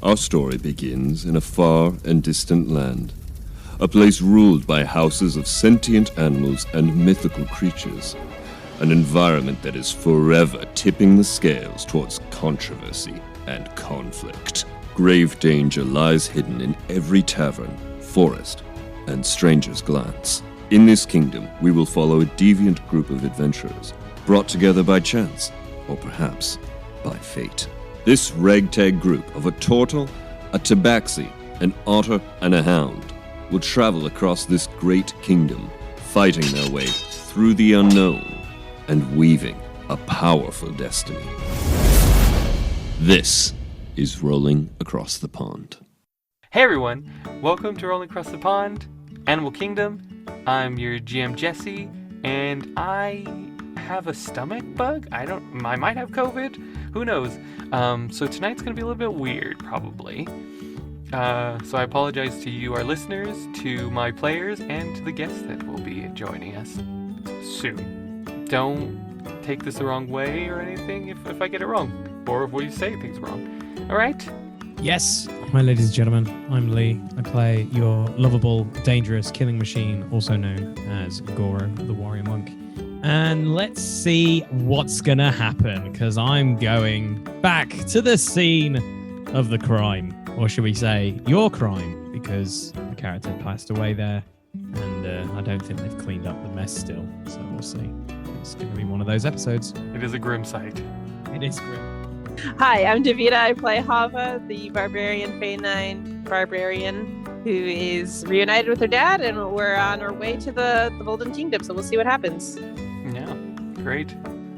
Our story begins in a far and distant land, a place ruled by houses of sentient animals and mythical creatures, an environment that is forever tipping the scales towards controversy and conflict. Grave danger lies hidden in every tavern, forest, and stranger's glance. In this kingdom, we will follow a deviant group of adventurers, brought together by chance, or perhaps by fate. This ragtag group of a turtle, a tabaxi, an otter, and a hound will travel across this great kingdom, fighting their way through the unknown and weaving a powerful destiny. This is Rolling Across the Pond. Hey everyone, welcome to Rolling Across the Pond, Animal Kingdom. I'm your GM Jesse, and I have a stomach bug. I might have COVID. Who knows? So tonight's gonna be a little bit weird, probably. So I apologize to you, our listeners, to my players, and to the guests that will be joining us soon. Don't take this the wrong way or anything if I get it wrong, or if we say things wrong. All right? Yes. Hi, ladies and gentlemen. I'm Lee. I play your lovable, dangerous killing machine, also known as Goro, the warrior monk. And let's see what's going to happen, because I'm going back to the scene of the crime. Or should we say, your crime, because the character passed away there. And I don't think they've cleaned up the mess still. So we'll see. It's going to be one of those episodes. It is a grim sight. It is grim. Hi, I'm Davida. I play Hava, the barbarian Feline barbarian who is reunited with her dad, and we're on our way to the Golden Kingdom, so we'll see what happens. Yeah, great.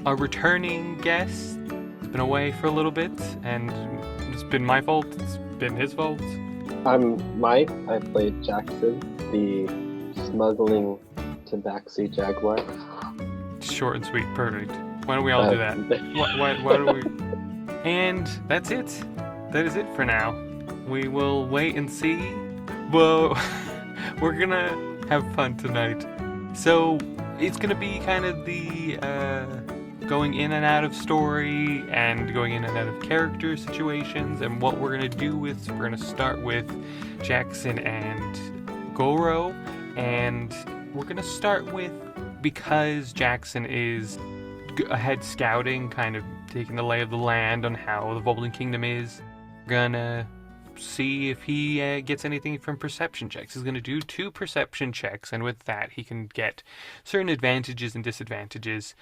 Our returning guest has been away for a little bit, and it's been my fault, it's been his fault. I'm Mike. I play Jackson, the smuggling tabaxi jaguar. Short and sweet, perfect. Why don't we all do that? Why don't we... And that's it. That is it for now. We will wait and see. Well, we're gonna have fun tonight. So it's gonna be kind of the going in and out of story and going in and out of character situations. And what we're gonna do with, we're gonna start with Jackson and Goro. And we're gonna start with, because Jackson is ahead scouting, kind of taking the lay of the land on how the Golden Kingdom is, gonna see if he gets anything from perception checks. He's gonna do 2 perception checks, and with that he can get certain advantages and disadvantages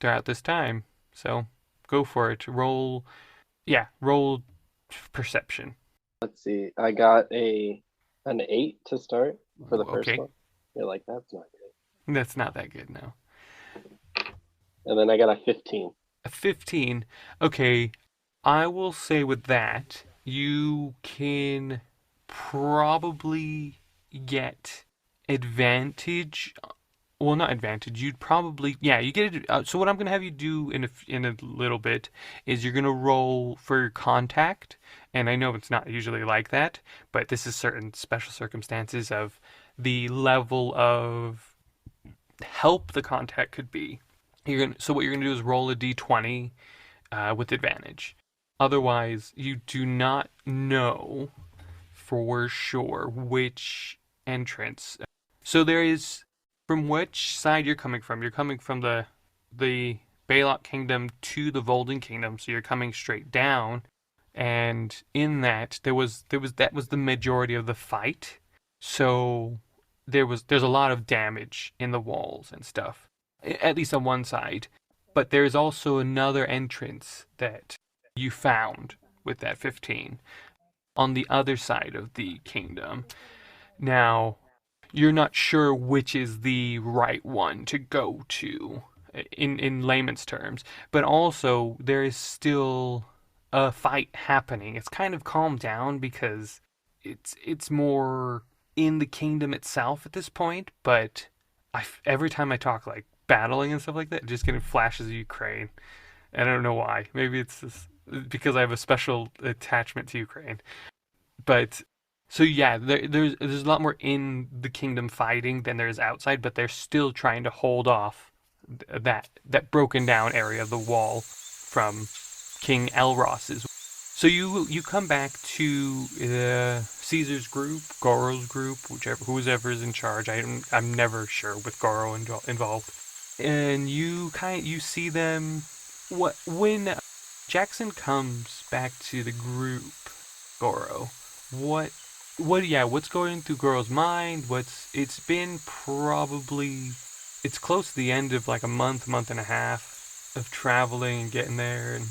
throughout this time. So go for it. Roll perception. Let's see. I got an 8 to start for the first one. You're like, that's not good. That's not that good, no. And then I got a 15. A 15. Okay, I will say with that, you can probably get advantage. Well, not advantage. You'd probably, you get it. So what I'm going to have you do in a little bit is you're going to roll for your contact. And I know it's not usually like that, but this is certain special circumstances of the level of help the contact could be. So what you're going to do is roll a d20 with advantage. Otherwise, you do not know for sure which entrance. So there is, from which side you're coming from. You're coming from the Baylock Kingdom to the Golden Kingdom, so you're coming straight down. And in that, that was the majority of the fight. So there's a lot of damage in the walls and stuff. At least on one side. But there's also another entrance that you found with that 15 on the other side of the kingdom. Now, you're not sure which is the right one to go to in layman's terms, but also there is still a fight happening. It's kind of calmed down because it's more in the kingdom itself at this point, but every time I talk like battling and stuff like that, just getting flashes of Ukraine. And I don't know why. Maybe it's just because I have a special attachment to Ukraine. But so yeah, there's a lot more in the kingdom fighting than there is outside, but they're still trying to hold off that broken down area of the wall from King Elros's. So you come back to Caesar's group, Goro's group, whoever is in charge. I'm never sure with Goro involved. And you see them when Jackson comes back to the group, Goro. What's going through Goro's mind? It's been probably it's close to the end of like a month and a half of traveling and getting there, and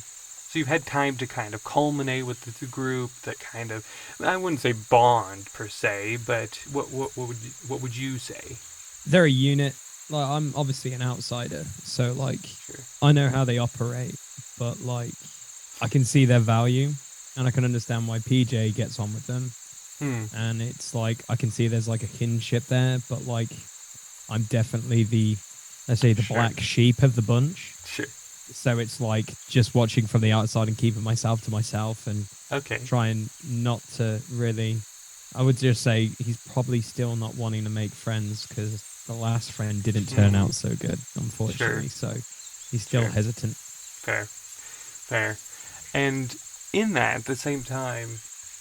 so you've had time to kind of culminate with the group, that kind of, I wouldn't say bond per se, but what would you say? They're a unit. Like, I'm obviously an outsider, so like Sure. I know how they operate, but like I can see their value, and I can understand why PJ gets on with them. And it's like I can see there's like a kinship there, but like I'm definitely let's say the black sheep of the bunch. Sure. So it's like just watching from the outside and keeping myself to myself and trying not to really. I would just say he's probably still not wanting to make friends because the last friend didn't turn out so good, unfortunately. So he's still hesitant. Fair. And in that, at the same time,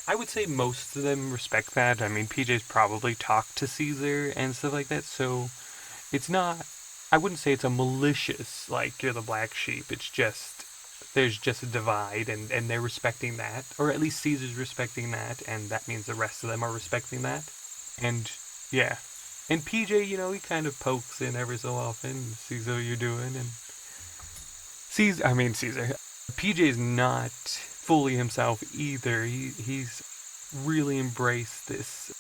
I would say most of them respect that. I mean, PJ's probably talked to Caesar and stuff like that, so it's not, I wouldn't say it's a malicious, like, you're the black sheep. It's just, there's just a divide, and they're respecting that, or at least Caesar's respecting that, and that means the rest of them are respecting that. And, yeah. And PJ, he kind of pokes in every so often, sees how you're doing, and Caesar, PJ's not fully himself either. He's really embraced this,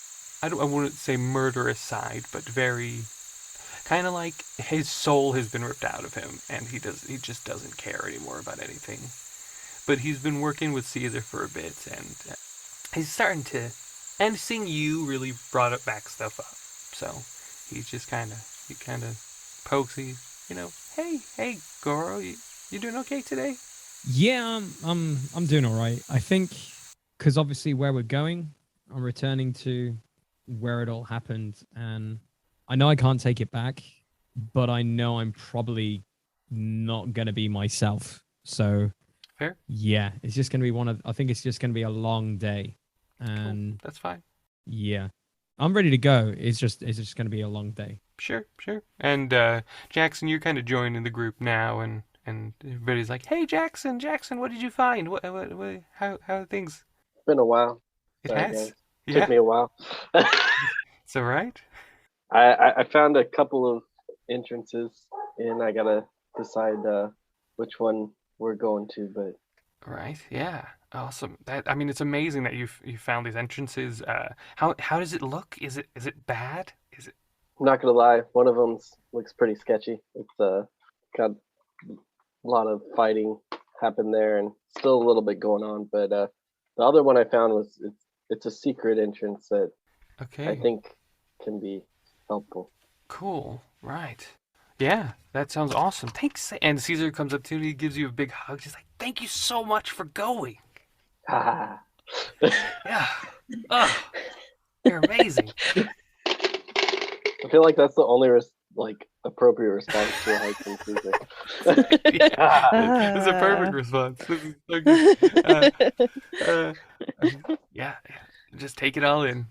I wouldn't say murderous side, but very kind of like his soul has been ripped out of him, and he just doesn't care anymore about anything. But he's been working with Caesar for a bit, and he's starting to, and seeing you really brought it back stuff up. So he's just kind of pokes, hey Goro, you doing okay today? Yeah, I'm doing all right. I think because obviously where we're going, I'm returning to where it all happened, and I know I can't take it back, but I know I'm probably not gonna be myself. So fair. Yeah, it's just gonna be I think it's just gonna be a long day, and cool. That's fine. Yeah, I'm ready to go. It's just gonna be a long day. Sure. And Jackson, you're kind of joining the group now, and everybody's like, "Hey, Jackson, what did you find? How are things?" It's been a while. It has. Guys. Took me a while. It's all right. I found a couple of entrances, and I gotta decide which one we're going to. But right, yeah, awesome. It's amazing that you found these entrances. How does it look? Is it bad? Is it? I'm not gonna lie, one of them looks pretty sketchy. It's got a lot of fighting happened there, and still a little bit going on. But the other one I found it's a secret entrance that I think can be helpful. Cool. Right. Yeah, that sounds awesome. Thanks. And Caesar comes up to you, he gives you a big hug. He's like, "Thank you so much for going." Yeah. Oh, you're amazing. I feel like that's the only appropriate response to a hug from Caesar. It's a perfect response. This is so good. Yeah. Just take it all in.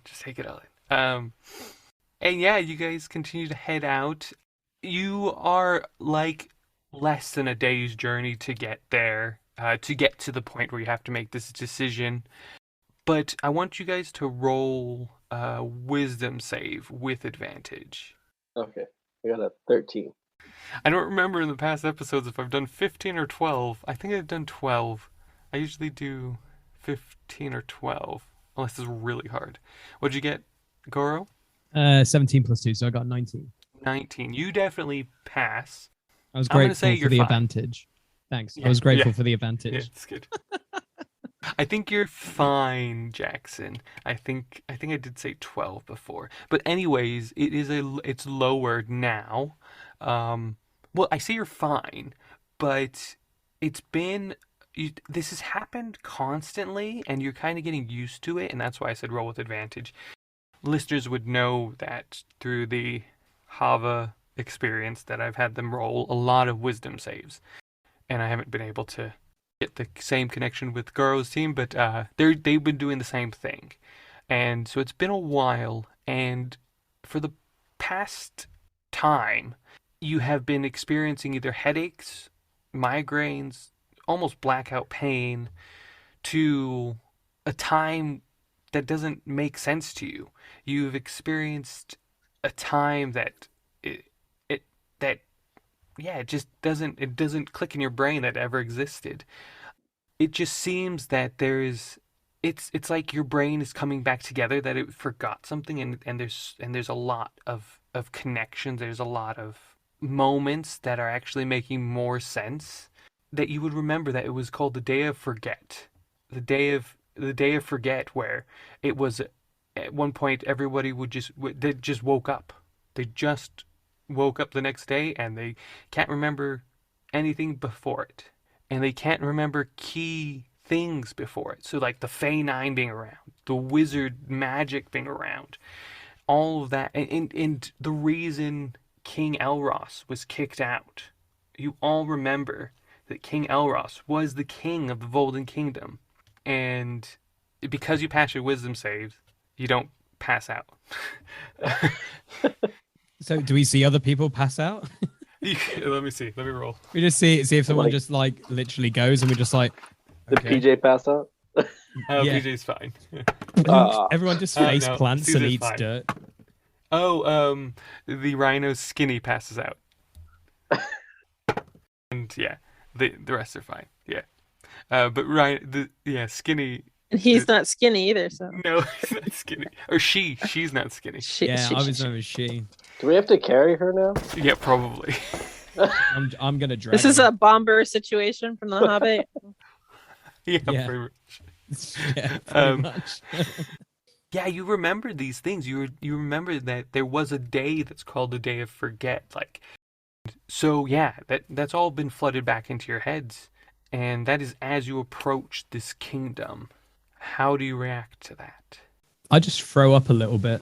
And yeah, you guys continue to head out. You are like less than a day's journey to get there, to get to the point where you have to make this decision. But I want you guys to roll a wisdom save with advantage. Okay, I got a 13. I don't remember in the past episodes if I've done 15 or 12. I think I've done 12. I usually do 15 or 12, unless it's really hard. What'd you get, Goro? 17 plus 2, so I got 19. 19. You definitely pass. I was grateful for the advantage. Thanks. I was grateful for the advantage. Yeah, it's good. I think you're fine, Jackson. I think I did say 12 before. But anyways, it's lowered now. Well, I say you're fine, but it's been this has happened constantly, and you're kind of getting used to it, and that's why I said roll with advantage. Listeners would know that through the Hava experience that I've had them roll a lot of wisdom saves, and I haven't been able to get the same connection with Goro's team, but they've been doing the same thing, and so it's been a while. And for the past time, you have been experiencing either headaches, migraines, almost blackout pain, to a time that doesn't make sense to you. You've experienced a time that it that yeah, it doesn't click in your brain that ever existed. It just seems that it's like your brain is coming back together, that it forgot something, and there's a lot of connections, there's a lot of moments that are actually making more sense, that you would remember that it was called the day of forget. The day of forget, where it was at one point everybody they just woke up. They just woke up the next day, and they can't remember anything before it, and they can't remember key things before it. So like the Fey Nine being around, the wizard magic being around, all of that, and the reason King Elros was kicked out. You all remember that King Elros was the king of the Volden Kingdom, and because you pass your wisdom saves, you don't pass out. So do we see other people pass out? Let me see. Let me roll. We just see if someone Like- just like literally goes, and we're just like, Did okay. PJ pass out? Oh, Yeah. PJ's fine. Everyone just Oh, face no, plants and Caesar's eats fine. dirt. Oh, the rhino Skinny passes out, and yeah, the rest are fine. Yeah, but Skinny. And he's not skinny either, so No, he's not skinny. Or she's not skinny. Yeah, I was known as she. Do we have to carry her now? Yeah, probably. I'm gonna drag. This is him. a bomber situation from the Hobbit. Yeah, Yeah. pretty much. Yeah, pretty Um, much. Yeah, you remember these things. You remember that there was a day that's called the Day of Forget. Like, so yeah, that's all been flooded back into your heads, and that is as you approach this kingdom. How do you react to that? I just throw up a little bit,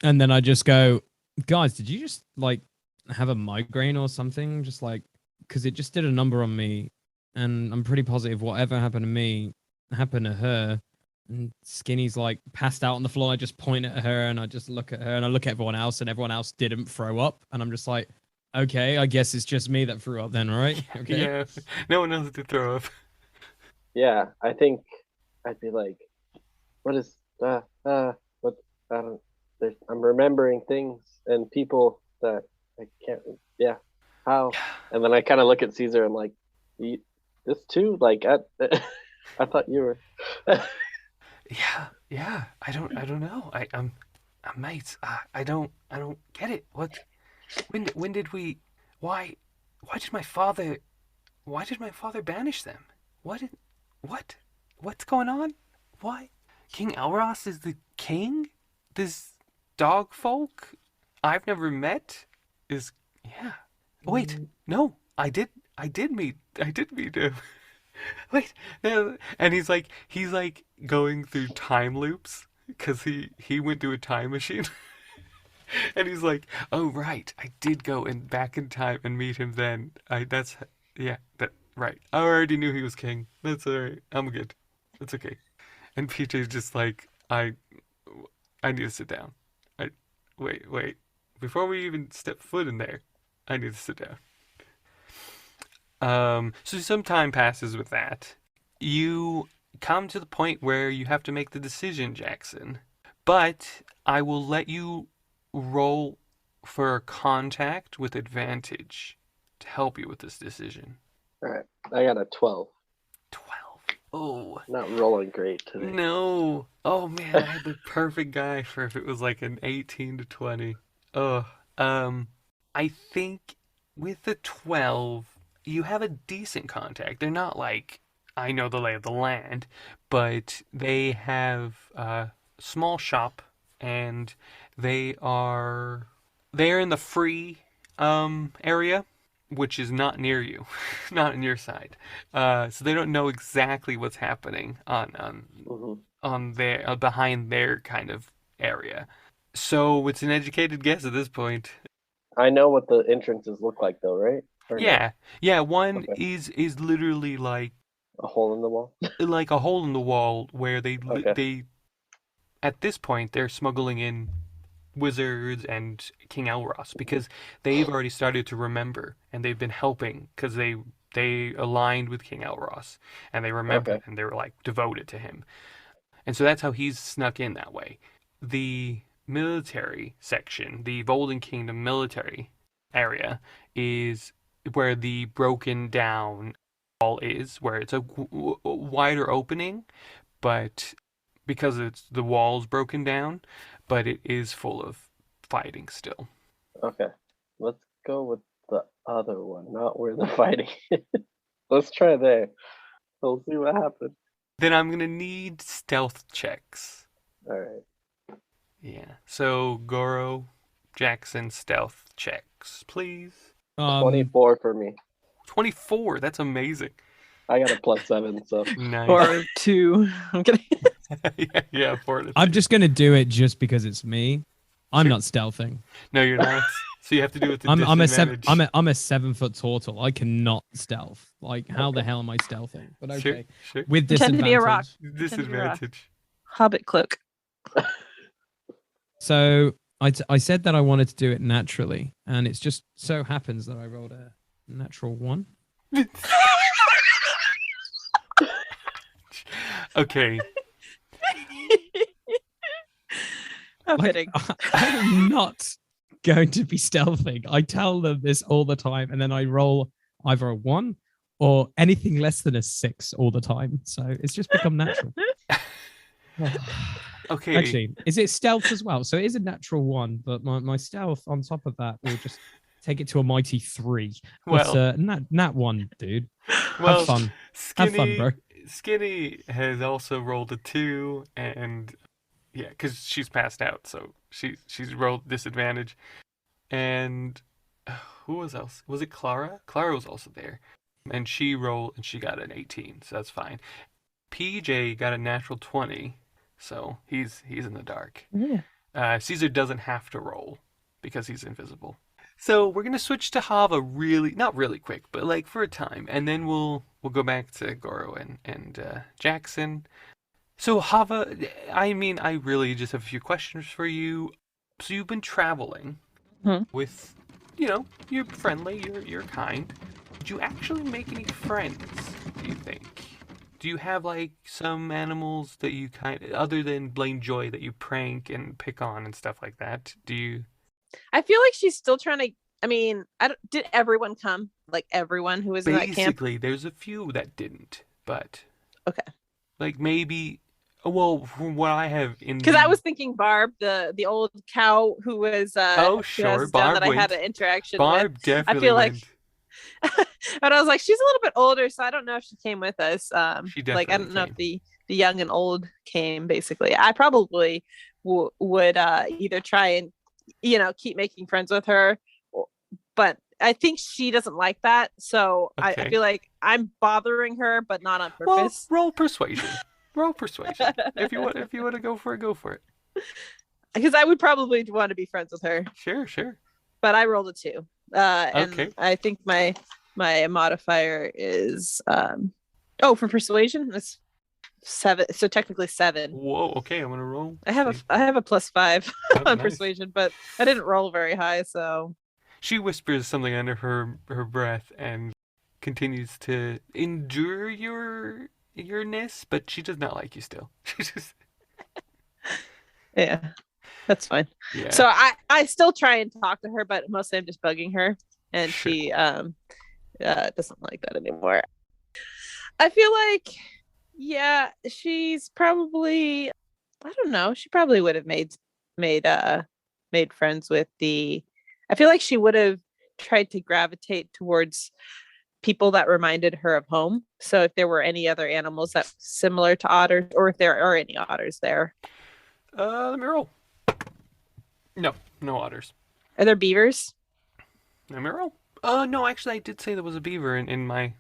and then I just go, guys, did you just like have a migraine or something? Just like, because it just did a number on me, and I'm pretty positive whatever happened to me happened to her. And Skinny's like passed out on the floor. I just point at her, and I just look at her, and I look at everyone else, and everyone else didn't throw up, and I'm just like, okay, I guess it's just me that threw up then, right? Okay. Yeah, no one else did throw up. Yeah, I think I'd be like, what is what I don't I'm remembering things and people that I can't how, and then I kind of look at Caesar. I'm like, this too, like I thought you were Yeah. I don't know. I'm mates. I don't get it. What? When did we? Why did my father? Why did my father banish them? What's going on? Why? King Elros is the king? This dog folk I've never met is, yeah. Wait, no, I did meet him. Wait, no, and he's like going through time loops because he went through a time machine. And he's like, oh right, I did go back in time and meet him then. Right. I already knew he was king. That's alright. I'm good. It's okay. And PJ's just like, I need to sit down. Wait. Before we even step foot in there, I need to sit down. So some time passes with that. You come to the point where you have to make the decision, Jackson. But I will let you roll for a contact with advantage to help you with this decision. all right. I got a 12. 12. Oh. Not rolling great today. No. Oh man, I had the perfect guy for if it was like an 18 to 20. Oh. I think with the 12, you have a decent contact. They're not like I know the lay of the land, but they have a small shop, and they're in the free area, which is not near you, not on your side. So they don't know exactly what's happening on their behind their kind of area. So it's an educated guess at this point. I know what the entrances look like, though, right? Or no? Yeah. One Okay. is literally like A hole in the wall. like a hole in the wall where Okay. they at this point they're smuggling in wizards and King Elros because they've already started to remember and they've been helping because they aligned with King Elros and they remembered Okay. and they were like devoted to him. And so that's how he's snuck in that way. The military section, the Golden Kingdom military area, is where the broken down wall is, where it's a wider opening, but because it's the wall's broken down, but it is full of fighting still. Okay. Let's go with the other one, not where the fighting. Let's try there. We'll see what happens. Then I'm gonna need stealth checks. All right. Yeah. So Goro, Jackson, stealth checks, please. 24 for me. 24. That's amazing. I got a +7, so Nice. Or 2. I'm kidding. yeah, 4 to I'm 2. just gonna do it just because it's me. I'm Sure. not stealthing. No, you're not. So you have to do it with the I'm a disadvantage. I'm a 7-foot turtle. I cannot stealth. Like, how the hell am I stealthing? But okay, Sure, sure. with Pretend to be a rock. disadvantage. Disadvantage. Hobbit cloak. So I said that I wanted to do it naturally, and it's just so happens that I rolled a natural 1. Okay. I'm Like, kidding. I'm not going to be stealthing. I tell them this all the time, and then I roll either a 1 or anything less than a 6 all the time. So it's just become natural. Okay. Actually, is it stealth as well? So it is a natural 1, but my stealth on top of that will just take it to a mighty 3. But Well, nat 1, dude. well, Have fun. Skinny, Have fun, bro. Skinny has also rolled a 2, and yeah, because she's passed out, so she's rolled disadvantage. And who was else? Was it Clara? Clara was also there, and she rolled and she got an 18, so that's fine. PJ got a natural 20, so he's in the dark. Yeah. Caesar doesn't have to roll because he's invisible. So we're gonna switch to Hava not really quick, but like for a time, and then we'll go back to Goro and Jackson. So Hava, I mean, I really just have a few questions for you. So you've been traveling with, you're friendly, you're kind. Did you actually make any friends, do you think? Do you have like some animals that you other than Blame Joy, that you prank and pick on and stuff like that? Do you? I feel like she's still trying to. I mean, did everyone come? Like everyone who was in that camp? Basically, there's a few that didn't, but Okay. like maybe. Well, from what I have in Because I was thinking Barb, the old cow who was oh who sure, has done Barb that I had went. an interaction Barb with. definitely I feel like, went. but I was like, she's a little bit older, so I don't know if she came with us. She Like I definitely don't know came. if the young and old came. Basically, I probably would either try and keep making friends with her, but I think she doesn't like that. So I Okay. feel like I'm bothering her, but not on Well, purpose. roll persuasion. Roll persuasion. If you want to go for it, go for it. Because I would probably want to be friends with her. Sure, sure. But I rolled a 2. Okay. And I think my modifier is for persuasion it's 7, so technically 7. Whoa. Okay, I'm gonna roll. I have a +5 Oh, on nice. persuasion, but I didn't roll very high, so She whispers something under her breath and continues to endure yourness, but she does not like you still. She just yeah, that's fine. yeah. So I still try and talk to her, but mostly I'm just bugging her, and Sure. she doesn't like that anymore. I feel like she's probably, I don't know, she probably would have made friends with I feel like she would have tried to gravitate towards people that reminded her of home. So if there were any other animals that similar to otters, or if there are any otters there. Let me roll. No otters. Are there beavers? Let me roll. No, actually, I did say there was a beaver in my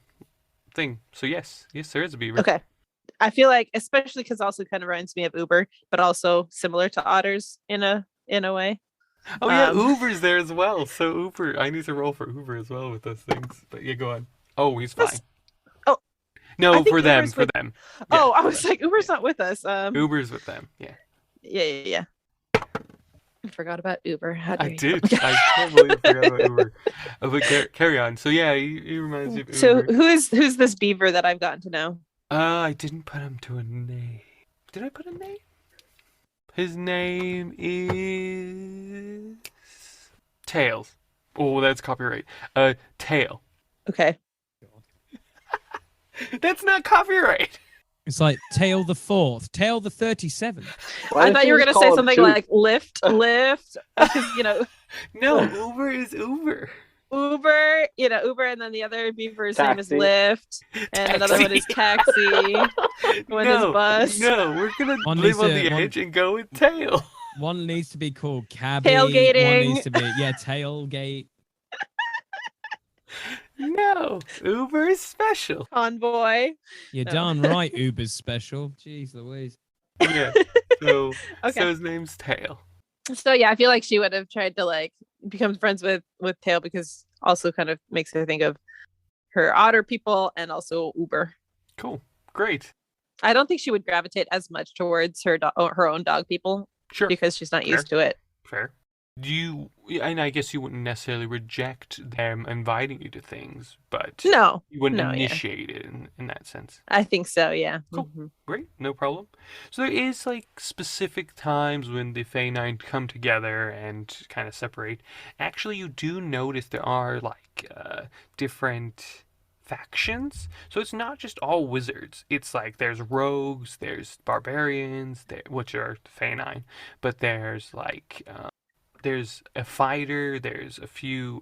thing. So yes, there is a beaver. Okay. I feel like, especially because also kind of reminds me of Uber, but also similar to otters in a way. Oh yeah, Uber's there as well. So Uber, I need to roll for Uber as well with those things. But yeah, go on. Oh, he's fine. No, think for them, Uber's for with- them. Oh, Yeah, I was like, Uber's not with us. Uber's with them. Yeah. Yeah. I forgot about Uber. How dare I you. did. I can't believe I forgot about Uber. But carry on. So yeah, he reminds me of So Uber. who's this beaver that I've gotten to know? I didn't put him to a name. Did I put a name? His name is Tails. Oh, that's copyright. Tail. Okay. That's not copyright. It's like Tail the 4th, Tail the 37th. Why I didn't thought you were just gonna say call him something Tooth? like lift, because No, Uber is Uber. Uber, Uber, and then the other beaver's name is Taxi. Lyft, and another one is Taxi, one is Bus. No, we're gonna One live needs on to- the one- edge and go with Tail. One needs to be called Cabby. Tailgating. One needs to be tailgate. No, Uber is special. Convoy. You're No. darn right, Uber's special. Jeez Louise. Yeah. So, Okay. so his name's Tail. So yeah, I feel like she would have tried to like become friends with Tail, because also kind of makes her think of her otter people and also Uber. Cool. Great. I don't think she would gravitate as much towards her own dog people Sure. because she's not used to it. Fair. And I guess you wouldn't necessarily reject them inviting you to things, but No, you wouldn't no, yeah. initiate it in that sense. I think so. Yeah. Cool. Mhm. Great, no problem. So there is like specific times when the Fey Nine come together and kind of separate. Actually, you do notice there are like different factions. So it's not just all wizards. It's like there's rogues, there's barbarians, which are the Fey Nine, but there's like there's a fighter, there's a few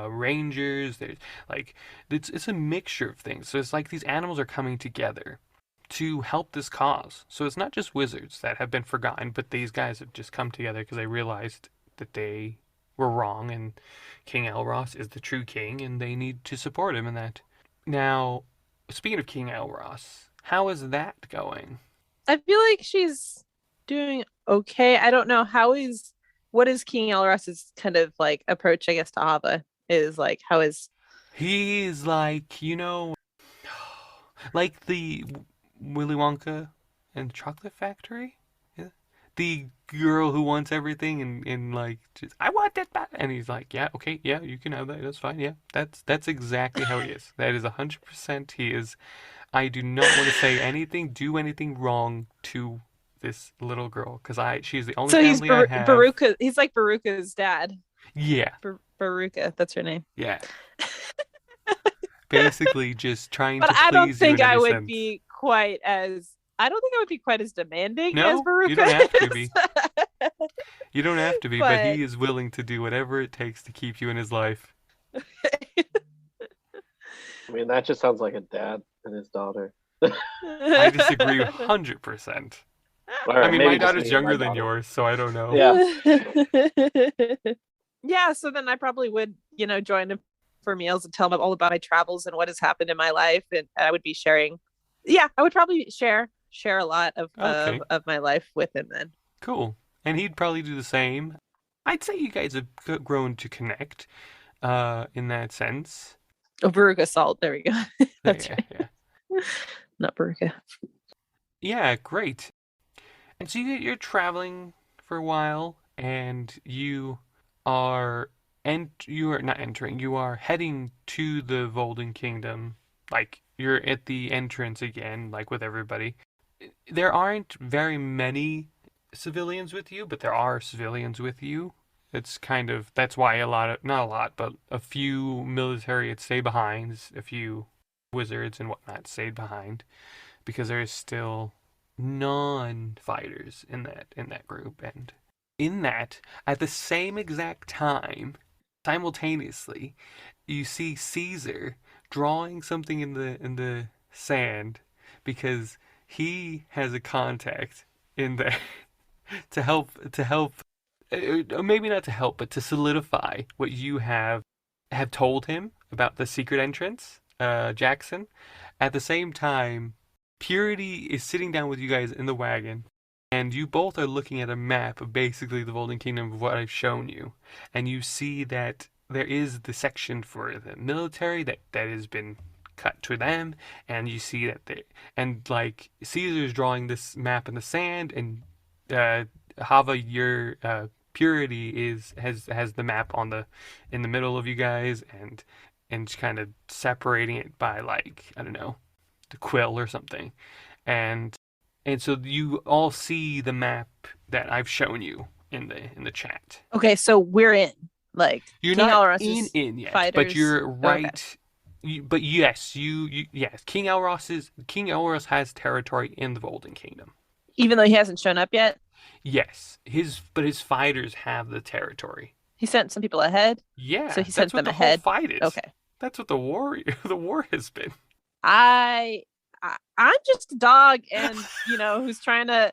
rangers, there's like it's a mixture of things. So it's like these animals are coming together to help this cause. So it's not just wizards that have been forgotten, but these guys have just come together because they realized that they were wrong and King Elros is the true king and they need to support him in that. Now, speaking of King Elros, how is that going? I feel like she's doing okay. I don't know what is King Elros's kind of like approach, I guess, to Hava is like, how is He's like, like the Willy Wonka and the Chocolate Factory? Yeah. The girl who wants everything and like, just, I want that back. And he's like, yeah, okay, yeah, you can have that. That's fine. Yeah, that's exactly how he is. That is 100% he is. I do not want to say anything, do anything wrong to this little girl because she's the only so he's family I have. Baruka. He's like Baruka's dad. Yeah, Baruka, that's her name. yeah. Basically, just trying But to I don't please you think in I any would sense. be quite as. I don't think I would be quite as demanding No, as Baruka. you don't have to is. be. You don't have to be, but But- he is willing to do whatever it takes to keep you in his life. I mean, that just sounds like a dad and his daughter. I disagree 100%. Or I mean, maybe my just daughter's me and younger my than daughter. yours, so I don't know. Yeah. Yeah, so then I probably would, join him for meals and tell him all about my travels and what has happened in my life, and I would be sharing. Yeah, I would probably share a lot of Okay. of my life with him then. Cool. And he'd probably do the same. I'd say you guys have grown to connect in that sense. Oh, Baruka salt. There we go. That's yeah, right. yeah. Not Baruka. Yeah, great. And so you're traveling for a while, and you are not entering. You are heading to the Volden Kingdom. Like you're at the entrance again, like with everybody. There aren't very many civilians with you, but there are civilians with you. That's why not a lot, but a few military had stayed behind, a few wizards and whatnot stayed behind, because there is still non-fighters in that group. And in that, at the same exact time, simultaneously, you see Caesar drawing something in the sand because he has a contact in there to help maybe not to help, but to solidify what you have told him about the secret entrance, Jackson. At the same time, Purity is sitting down with you guys in the wagon, and you both are looking at a map of basically the Volden Kingdom of what I've shown you, and you see that there is the section for the military that has been cut to them, and you see that like Caesar's drawing this map in the sand, and Hava, your purity has the map in the middle of you guys, and kind of separating it by, like, I don't know, the quill or something, and so you all see the map that I've shown you in the chat. Okay, so we're in. Like, You're King not Alros's in yet, fighters. but you're Okay. right. But yes, yes. King Elros has territory in the Golden Kingdom. Even though he hasn't shown up yet, Yes, his fighters have the territory. he sent some people ahead. Yeah, So he sent that's what them the ahead. whole fight is. Okay. That's what the war has been. I'm just a dog, and who's trying to.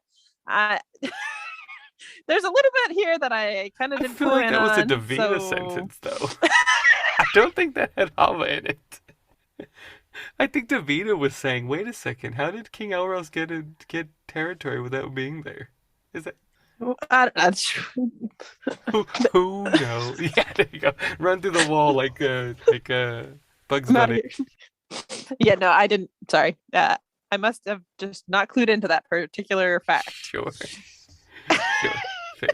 There's a little bit here that I kind of I didn't feel clue like in that was a on, Davina so... sentence, though. I don't think that had Hava in it. I think Davina was saying, "Wait a second, how did King Elros get territory without being there?" Is that who knows? Yeah, there you go. Run through the wall like Bugs I'm out of Bunny. here. Yeah, no, I didn't. Sorry. I must have just not clued into that particular fact. Sure. Fair.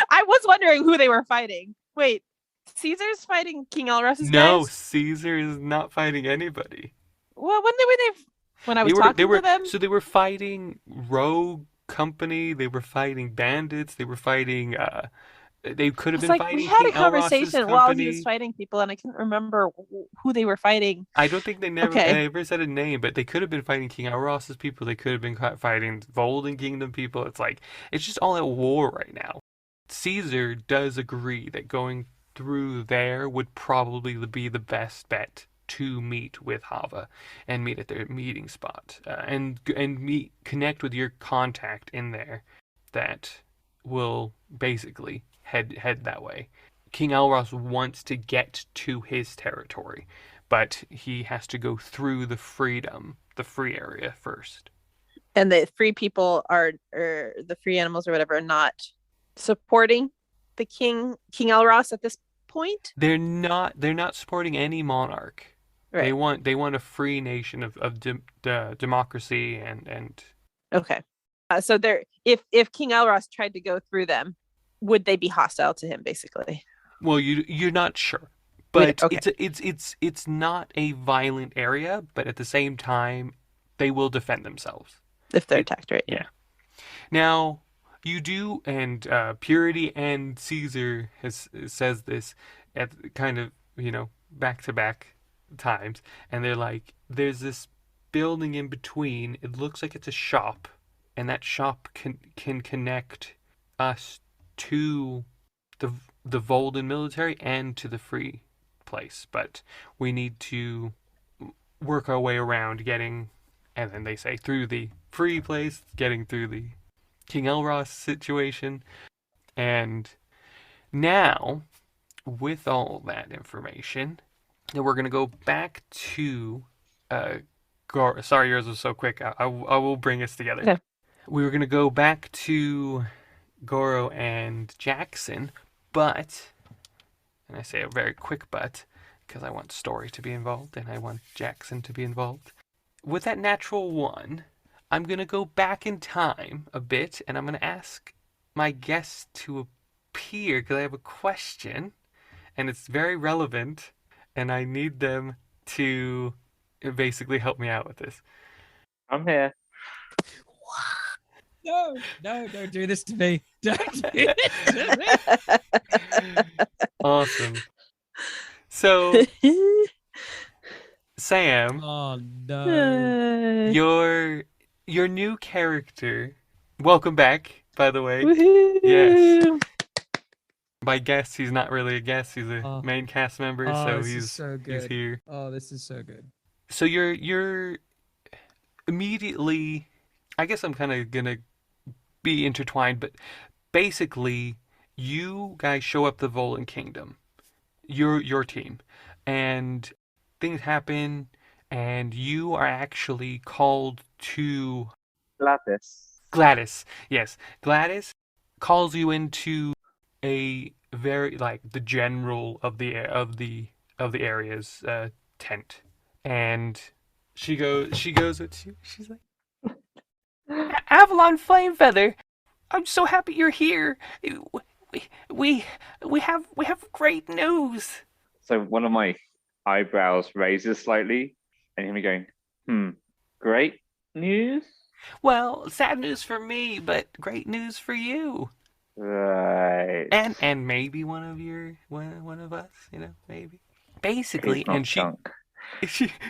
I was wondering who they were fighting. Wait, Caesar's fighting King Elros's No, guys? Caesar is not fighting anybody. Well, when I was talking to them? So they were fighting rogue company. They were fighting bandits. They were fighting. They could have It's been like, we fighting had King a conversation Elros's while he was company. fighting people, and I couldn't remember who they were fighting. I don't think they Okay. ever said a name, but they could have been fighting King Elros's people. They could have been fighting Golden Kingdom people. It's just all at war right now. Caesar does agree that going through there would probably be the best bet to meet with Hava and meet at their meeting spot, and connect with your contact in there that will basically head that way. King Elros wants to get to his territory, but he has to go through the free area first. And the free people or the free animals or whatever are not supporting the King Elros at this point? They're not supporting any monarch. Right. They want a free nation of democracy and Okay. So if King Elros tried to go through them, would they be hostile to him, basically? well, you're not sure, but Okay. it's not a violent area, but at the same time they will defend themselves If they're attacked, right? Yeah. Now you do, and Purity and Caesar says this at kind of back to back times, and they're like, there's this building in between. It looks like it's a shop, and that shop can connect us to the Volden military and to the free place, but we need to work our way around getting, and then they say, through the free place, getting through the King Elros situation. And now, with all that information, we're going to go back to Goro. Sorry, yours was so quick. I will bring us together. Okay. We were going to go back to Goro and Jackson, but, and I say a very quick but, because I want Story to be involved and I want Jackson to be involved. With that natural one, I'm going to go back in time a bit, and I'm going to ask my guests to appear, because I have a question, and it's very relevant, and I need them to basically help me out with this. I'm here. No, don't do this to me. Don't do this to me. Awesome. So, Sam, Oh no. your new character, welcome back, by the way. Woohoo! Yes. By guest, he's not really a guest. He's a Oh. main cast member, Oh, so this is he's so he's good. here. Oh, this is so good. So you're immediately, I guess I'm kind of gonna be intertwined, but basically, you guys show up the Volan Kingdom, your team, and things happen, and you are actually called to Gladys. Yes, Gladys calls you into a very, like, the general of the area's tent, and she goes with you. She's like, Avalon Flamefeather, I'm so happy you're here. We we we have great news. So one of my eyebrows raises slightly, and him going, great news? Well, sad news for me, but great news for you. Right. And maybe one of us, maybe. Basically, He's not and Chunk.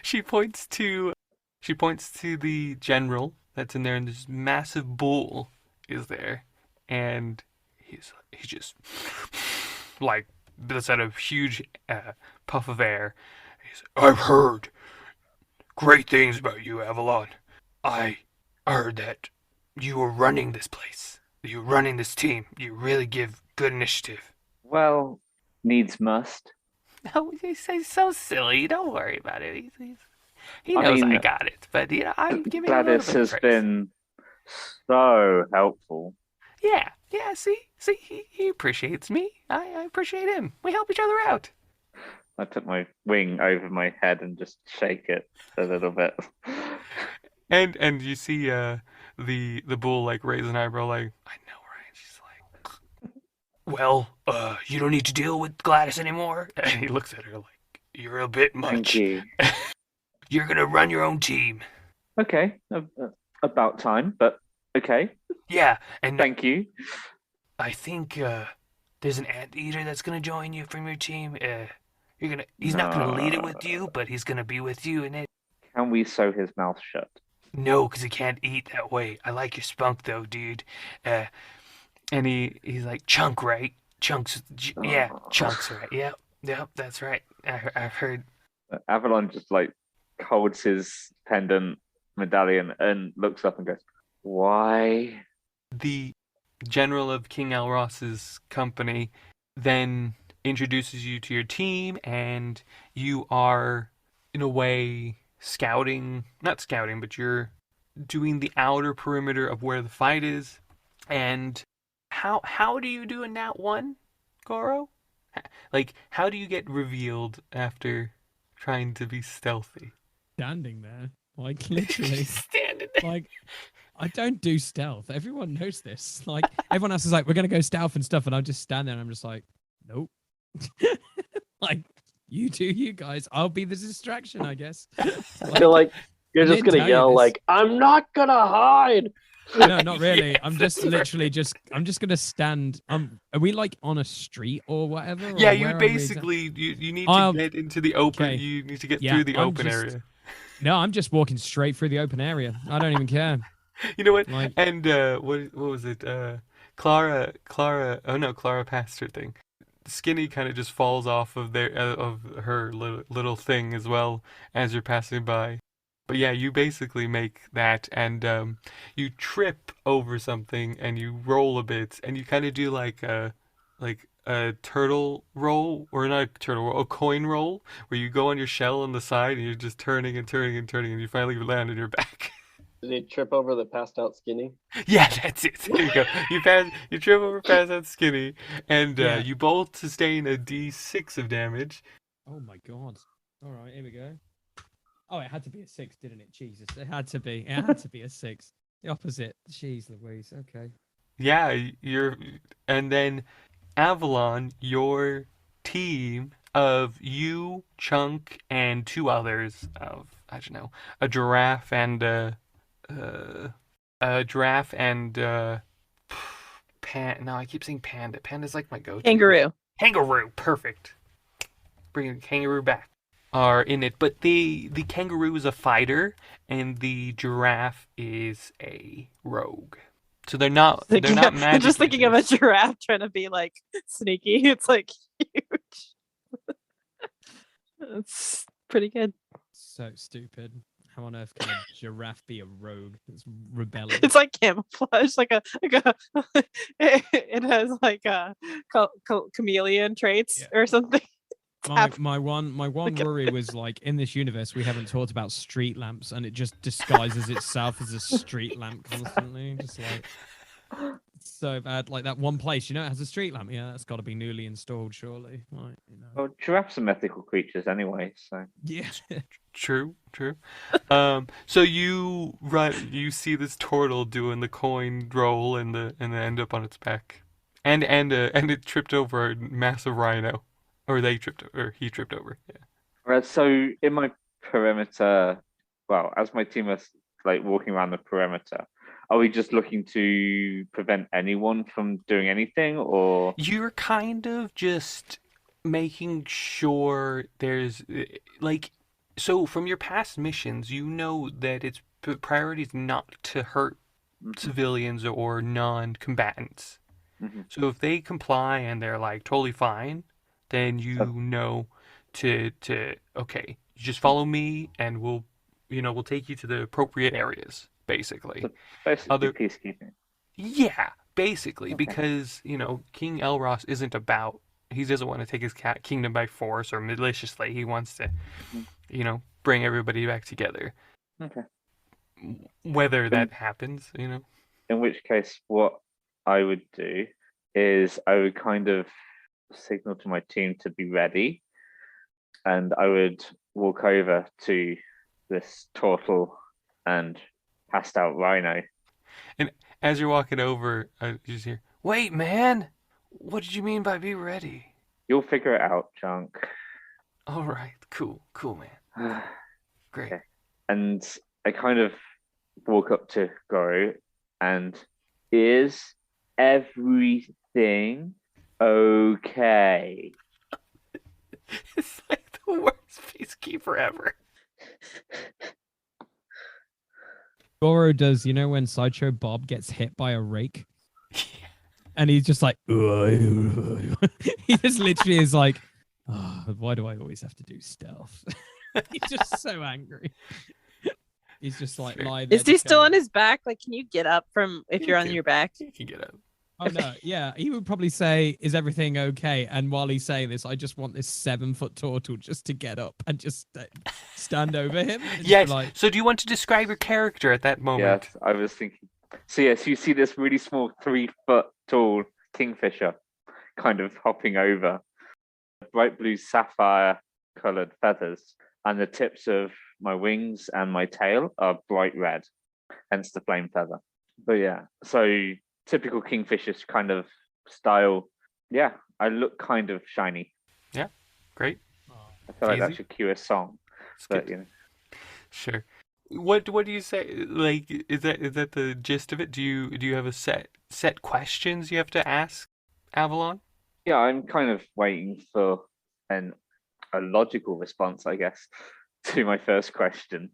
she points to the general that's in there, and this massive bull is there, and he's just like lets out a huge puff of air. He's, I've heard great things about you, Avalon. I heard that you were running this place. You're running this team. You really give good initiative. Well, needs must. No, he's so silly. Don't worry about it. He I knows I mean, got it, but I'm giving him a little Gladys bit of has praise. been so helpful. Yeah. See, he appreciates me. I appreciate him. We help each other out. I put my wing over my head and just shake it a little bit. And you see the bull like raise an eyebrow like, I know, right? She's like, well, you don't need to deal with Gladys anymore. And he looks at her like, you're a bit much. Thank you. You're gonna run your own team. Okay, about time, but okay. Yeah, and Thank you. I think there's an anteater that's gonna join you from your team. He's not gonna lead it with you, but he's gonna be with you in it. Can we sew his mouth shut? No, because he can't eat that way. I like your spunk though, dude. And he's like, Chunk, right? Chunk's, yeah, Chunk's right. Yep, that's right. I've heard. Avalon just like holds his pendant medallion and looks up and goes, why? The general of King Alros's company then introduces you to your team, and you are, in a way, not scouting, but you're doing the outer perimeter of where the fight is. And how do you do in that one, Goro? Like, how do you get revealed after trying to be stealthy? Standing there, like literally. Standing there. Like, I don't do stealth. Everyone knows this. Like, everyone else is like, we're gonna go stealth and stuff, and I just stand there and I'm just like, nope. Like, you do you guys. I'll be the distraction, I guess. I feel like you're I just didn't gonna tell you yell this. like, "I'm not gonna hide." No, not really. Yes, I'm just that's literally I'm just gonna stand. Are we like on a street or whatever? Yeah, or you where are we basically you need to I'll- get into the open. okay. You need to get Yeah, through the I'm open just- area. No, I'm just walking straight through the open area. I don't even care. You know what? Like, And what was it? Clara. Oh no, Clara passed her thing. Skinny kind of just falls off of her little thing as well as you're passing by. But yeah, you basically make that, and you trip over something and you roll a bit, and you kind of do like a turtle roll, or not a turtle roll, a coin roll, where you go on your shell on the side and you're just turning and turning and turning, and you finally land on your back. Did he trip over the passed out skinny? Yeah, that's it. There you go. You trip over past that Skinny, and Yeah. you both sustain a D6 of damage. oh my god. All right, here we go. Oh, it had to be a 6, didn't it? Jesus, it had to be. It had to be a 6. The opposite. Jeez Louise. Okay. Yeah, and then Avalon, your team of you, Chunk, and 2 others of, I don't know, a giraffe and no, I keep saying panda. Panda's like my go-to. Kangaroo, perfect. Bringing the kangaroo back. Are in it, but the kangaroo is a fighter and the giraffe is a rogue. So they're not magic. I'm just thinking of a users. giraffe trying to be like sneaky. It's like huge. It's pretty good. So stupid. How on earth can a giraffe be a rogue? It's rebelling. It's like camouflage, like a it has like chameleon traits or something. My one worry was like, in this universe we haven't talked about street lamps, and it just disguises itself as a street lamp constantly. Just like, it's so bad. Like that one place, it has a street lamp. Yeah, that's got to be newly installed, surely. Like, Well, giraffes are mythical creatures anyway, so Yeah. True, true. So you see this turtle doing the coin roll and then end up on its back, and it tripped over a massive rhino, or they tripped or he tripped over. Yeah. Right, so in my perimeter, well, as my team is like walking around the perimeter, are we just looking to prevent anyone from doing anything, or You're kind of just making sure there's like so from your past missions, you know that it's priority is not to hurt Mhm, civilians or non-combatants. mhm. So if they comply and they're like totally fine, then So, you know to okay, you just follow me and we'll take you to the appropriate areas, basically. so basically Other peacekeeping. yeah, basically, Okay. because, King Elros isn't about he doesn't want to take his kingdom by force or maliciously. He wants to, Mhm. bring everybody back together. Okay. Whether In that happens. in which case, what I would do is I would kind of signal to my team to be ready, and I would walk over to this turtle and passed out rhino. And as you're walking over, you just hear, "Wait, man! What did you mean by be ready?" You'll figure it out, Junk. All right, cool, man. Great. Okay. And I kind of walk up to Goro and is everything okay? It's like the worst peacekeeper ever. Goro does, you know, when Sideshow Bob gets hit by a rake and he's just like, he just literally is like, oh, why do I always have to do stealth? He's just so angry. He's just like Fair. lying there. Is he just still going, on his back? Like, can you get up from if you're on your back? You can get up. oh no, yeah. He would probably say, is everything okay? And while he's saying this, I just want this 7-foot turtle just to get up and just stand over him. And just be Yes. like, So do you want to describe your character at that moment? Yes, I was thinking. So yes, you see this really small 3 foot tall kingfisher kind of hopping over, bright blue sapphire colored feathers, and the tips of my wings and my tail are bright red, hence the flame feather. But yeah, so typical kingfisher's kind of style. Yeah, I look kind of shiny. Yeah. Great. I feel like that Easy. should cue a song, It's but good. you know. Sure. What do you say? Like, is that the gist of it? Do you have a set questions you have to ask Avalon? Yeah, I'm kind of waiting for an a logical response, I guess, to my first question.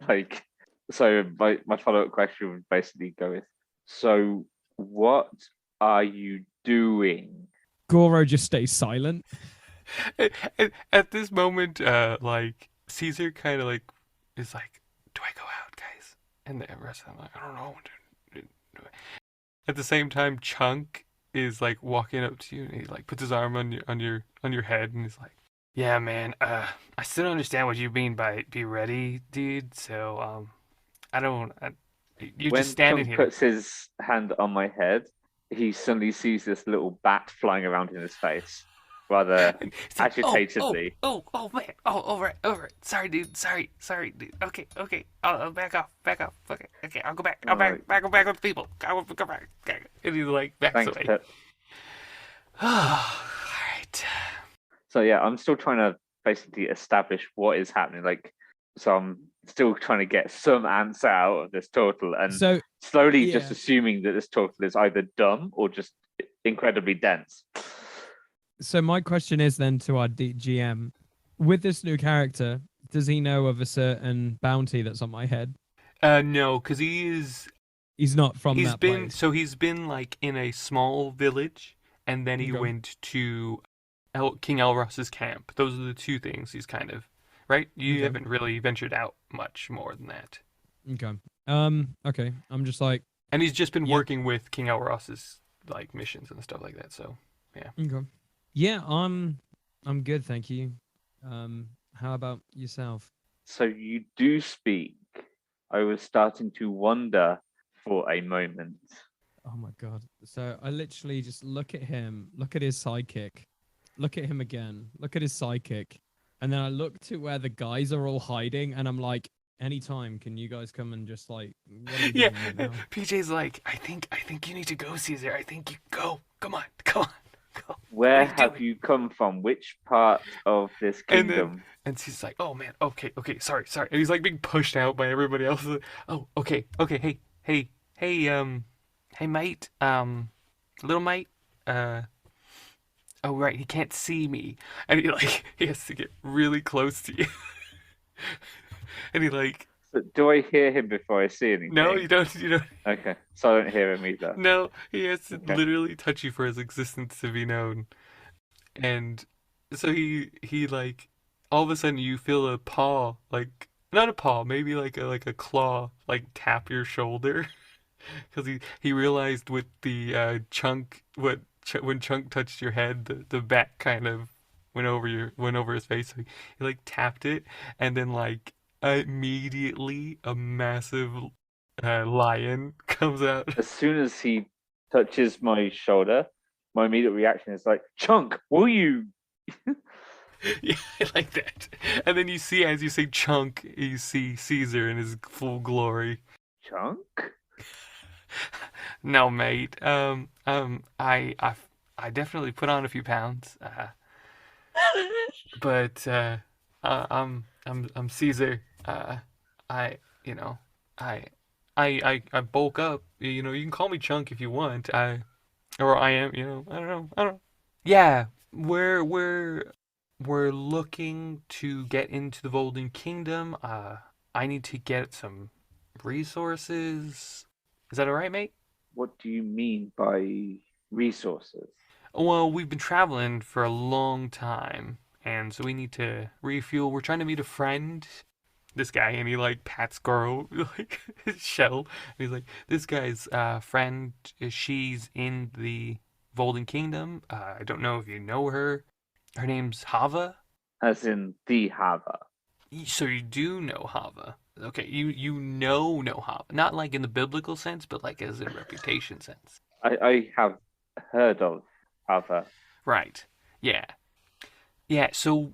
Like, so my follow-up question would basically go with, so what are you doing? Goro just stays silent. At this moment, like Caesar kind of like is like, "Do I go out, guys?" And the rest of them like, "I don't know." At the same time, Chunk is like walking up to you and he like puts his arm on your head and he's like, "Yeah, man. I still don't understand what you mean by be ready, dude. So I don't. You're just When standing Chunk here." puts his hand on my head, he suddenly sees this little bat flying around in his face, rather And he's like, agitatedly. oh, man. Oh, all right. Sorry, dude. Sorry, dude. Okay. I'll back off. Okay, I'll go back. I'll Alright. back with people. I will go back. And he like backs Thanks, away. Pip. All right. So yeah, I'm still trying to basically establish what is happening. Like, so I'm still trying to get some answer out of this turtle, and So slowly just yeah. assuming that this turtle is either dumb or just incredibly dense. So my question is then to our GM, with this new character, does he know of a certain bounty that's on my head? No, because He's not from that place. he's been like in a small village, and then he Okay. went to King Elros's camp. Those are the two things he's kind of right. You Okay. haven't really ventured out much more than that. Okay. Okay. I'm just like, And he's just been Yeah. working with King Elros's like missions and stuff like that. So okay. Yeah, I'm good, thank you. How about yourself? So you do speak. I was starting to wonder for a moment. Oh my god. So I literally just look at him, look at his sidekick, look at him again, look at his sidekick, And then I look to where the guys are all hiding, and I'm like, anytime, can you guys come and just like, what are we Yeah, doing right now? PJ's like, I think you need to go, Caesar. I think you go. Come on, go. Where What are you have doing? you come from? Which part of this And then kingdom? Caesar's like, oh man, okay, sorry. And he's like being pushed out by everybody else. Oh, okay, hey, mate, little mate, oh right, he can't see me, and he has to get really close to you, and he like, So do I hear him before I see no, anything? you don't, Okay, so I don't hear him either. no, he has to Okay. literally touch you for his existence to be known, and so he like, all of a sudden you feel a paw, like not a paw, maybe like a claw, like tap your shoulder, because he realized with the chunk when Chunk touched your head, the back kind of went over his face. So he like tapped it, and then like immediately a massive lion comes out. As soon as he touches my shoulder, my immediate reaction is like, Chunk, will you? Yeah, I like that. And then you see, as you say Chunk, you see Caesar in his full glory. Chunk? No, mate. I definitely put on a few pounds. But I'm Caesar. I you know I I bulk up. You know, you can call me Chunk if you want. Or I am. You know, I don't know. Yeah, we're looking to get into the Golden Kingdom. I need to get some resources. Is that all right, mate? What do you mean by resources? Well, we've been traveling for a long time, and so we need to refuel. We're trying to meet a friend. This guy, and he like pats Goro like his shell. And he's like, this guy's friend. She's in the Golden Kingdom. I don't know if you know her. Her name's Hava. As in the Hava. So you do know Hava. Okay, you know Hava. Not like in the biblical sense, but like as in reputation sense. I have heard of Hava. Right. Yeah. Yeah, so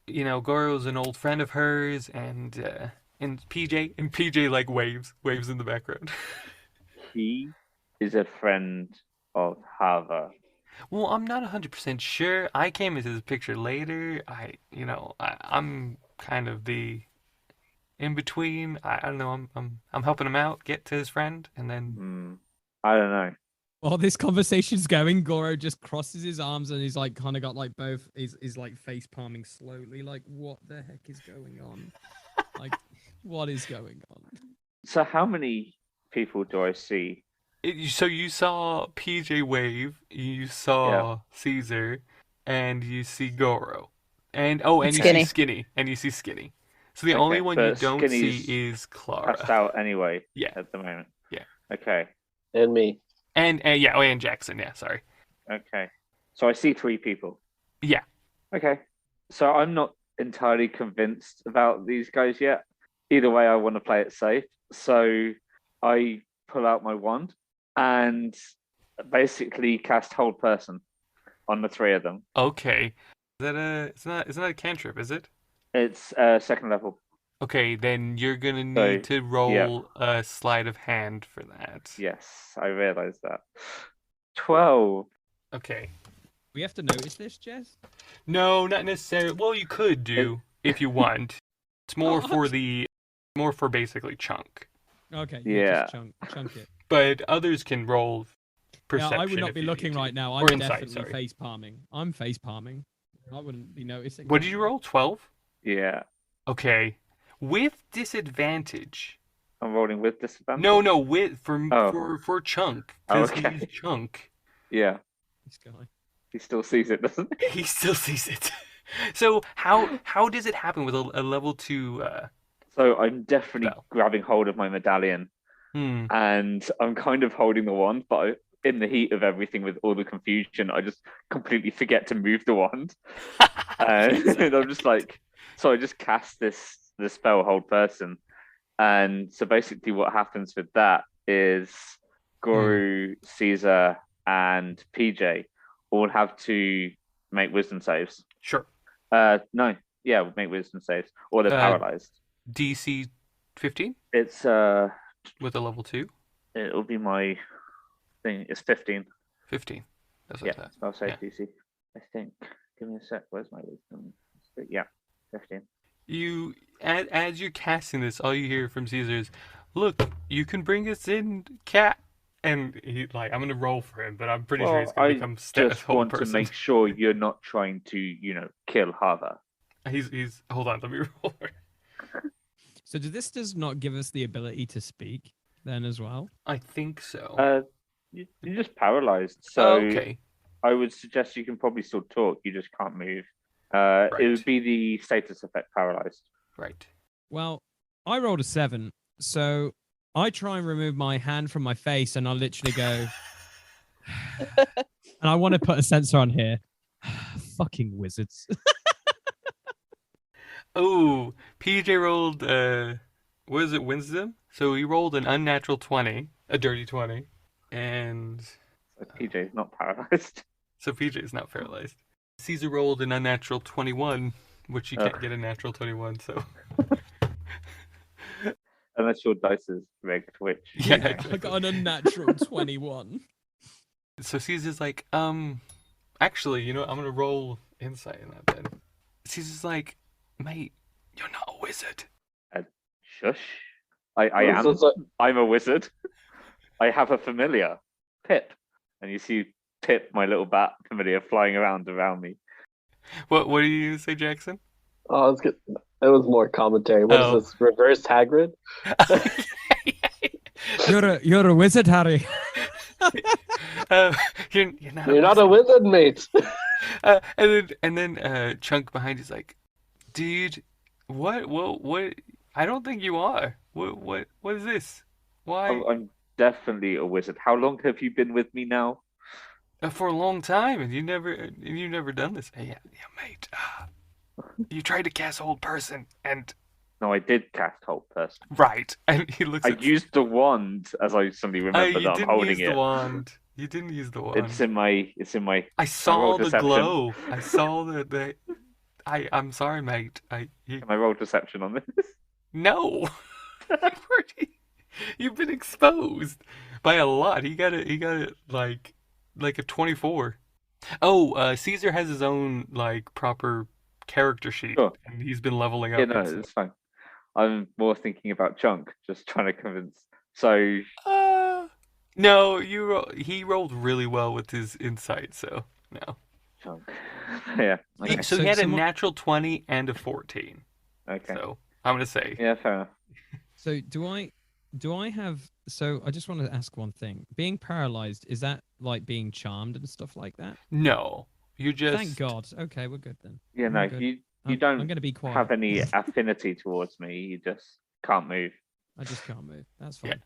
you know, Goro's an old friend of hers, and PJ like waves in the background. He is a friend of Hava. Well, I'm not 100% sure. I came into this picture later. I'm kind of the in between. I don't know. I'm helping him out, get to his friend, and then I don't know. While this conversation's going, Goro just crosses his arms and he's like kind of got like both is like face palming slowly, like what the heck is going on? Like what is going on? So how many people do I see? so you saw PJ wave, you saw Caesar, and you see Goro, and you see Skinny, So the only one you don't Skinny's see is Clara. Passed out anyway. Yeah. At the moment. Yeah. Okay. And me. And yeah, and Jackson. Yeah, sorry. Okay. So I see 3 people. Yeah. Okay. So I'm not entirely convinced about these guys yet. Either way, I want to play it safe. So I pull out my wand and basically cast Hold Person on the 3 of them. Okay. It's not a cantrip, is it? It's 2nd level. Okay, then you're gonna need to roll a sleight of hand for that. Yes, I realized that. 12. Okay. We have to notice this, Jess? No, not necessarily. Well, you could do if you want. It's more for basically Chunk. Okay. Yeah. Just chunk it. But others can roll perception. Yeah, I would not be looking right now. I'm definitely face palming. I'm face palming. I wouldn't be noticing. What did you roll? 12? Yeah. Okay. With disadvantage. I'm rolling with disadvantage? No, with for Chunk. Because he's Chunk. Yeah. This guy. He still sees it, doesn't he? He still sees it. So how does it happen with a level 2 So I'm definitely grabbing hold of my medallion. And I'm kind of holding the wand, but in the heat of everything with all the confusion, I just completely forget to move the wand. And I'm just like, so I just cast this spell Hold Person. And so basically what happens with that is Goro, Caesar, and PJ all have to make wisdom saves. Sure. No. Yeah, make wisdom saves, or they're Uh, paralyzed. DC 15 It's with a level 2. it'll be my thing. It's 15. 15. That's what Yeah, I thought. spell save Yeah. DC. I think. Give me a sec. Where's my wisdom? Yeah, 15. You as you're casting this, all you hear from Caesar is, "Look, you can bring us in, cat." And he like, I'm gonna roll for him, but I'm pretty sure he's Well, gonna I become just whole want to person. make sure you're not trying to, kill Hava. He's hold on, let me roll. So this does not give us the ability to speak then as well? I think so. You're just paralyzed, so Okay, I would suggest you can probably still talk. You just can't move. It right, would be the status effect paralyzed. right. Well, I rolled a 7, so I try and remove my hand from my face, and I literally go, and I want to put a sensor on here. Fucking wizards. Oh, PJ rolled what is it, wisdom? So he rolled an unnatural 20, a dirty 20, and So PJ's not paralyzed. so PJ is not paralyzed. Caesar rolled an unnatural 21, which you can't Ugh. get a natural 21, so Unless your dice is rigged, which yeah, I exactly. got an unnatural 21. So Caesar's like, actually, I'm gonna roll insight in that then. Caesar's like, mate, you're not a wizard. Shush. I am. I'm a wizard. I have a familiar, Pip, and you see Pip, my little bat familiar, flying around me. What do you say, Jackson? Oh, it's good. It was more commentary. What is Oh. this? Reverse Hagrid? You're a wizard, Harry. You're not. You're not a wizard, mate. And then Chunk behind you's like, dude, what? I don't think you are. What is this? Why? I'm definitely a wizard. How long have you been with me now? For a long time, and you've never done this. Hey, yeah, mate. You tried to cast Hold Person, and No, I did cast Hold Person. right, and he looks. I used the wand as I suddenly remember that I'm holding You didn't use it. the wand. You didn't use the wand. It's in my. I saw the deception. glow. I saw the. I'm sorry, mate. Can I roll deception on this? No. You've been exposed by a lot. He got it like a 24. Oh, Caesar has his own like proper character sheet, Sure. and he's been leveling up. Yeah, no, and it's fine. I'm more thinking about Chunk, just trying to convince. So no, he rolled really well with his insight, so no. Chunk, yeah. Okay. So he had a natural 20 and a 14. Okay. So I'm gonna say. Yeah, fair enough. So do I have, so I just want to ask one thing. Being paralyzed, is that like being charmed and stuff like that? No, you just. Thank God. Okay, we're good then. Yeah, We're no, good. you don't I'm going to be quiet. have any affinity towards me. You just can't move. I just can't move. That's fine. Yeah.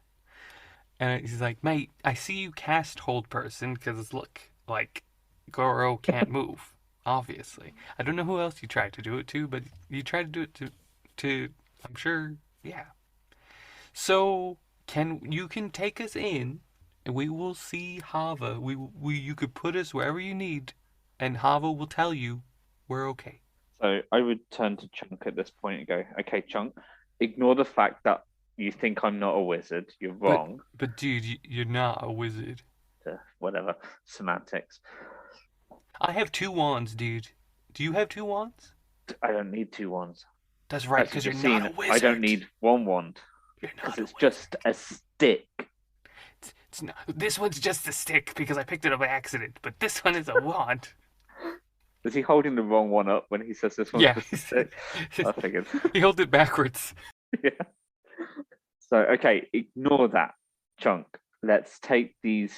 And he's like, mate, I see you cast Hold Person because look, like Goro can't move. Obviously, I don't know who else you tried to do it to, but you tried to do it to. I'm sure, yeah. So you can take us in, and we will see Hava. You could put us wherever you need, and Hava will tell you we're okay. So I would turn to Chunk at this point and go, okay, Chunk, ignore the fact that you think I'm not a wizard. You're wrong. But dude, you're not a wizard. Whatever. Semantics. I have 2 wands, dude. Do you have 2 wands? I don't need 2 wands. That's right, because you're not a wizard. I don't need 1 wand. Because it's just a stick. It's not, this one's just a stick because I picked it up by accident, but this one is a wand. Is he holding the wrong one up when he says this one's just a stick? I figured. He held it backwards. Yeah. So, okay, ignore that, Chunk. Let's take these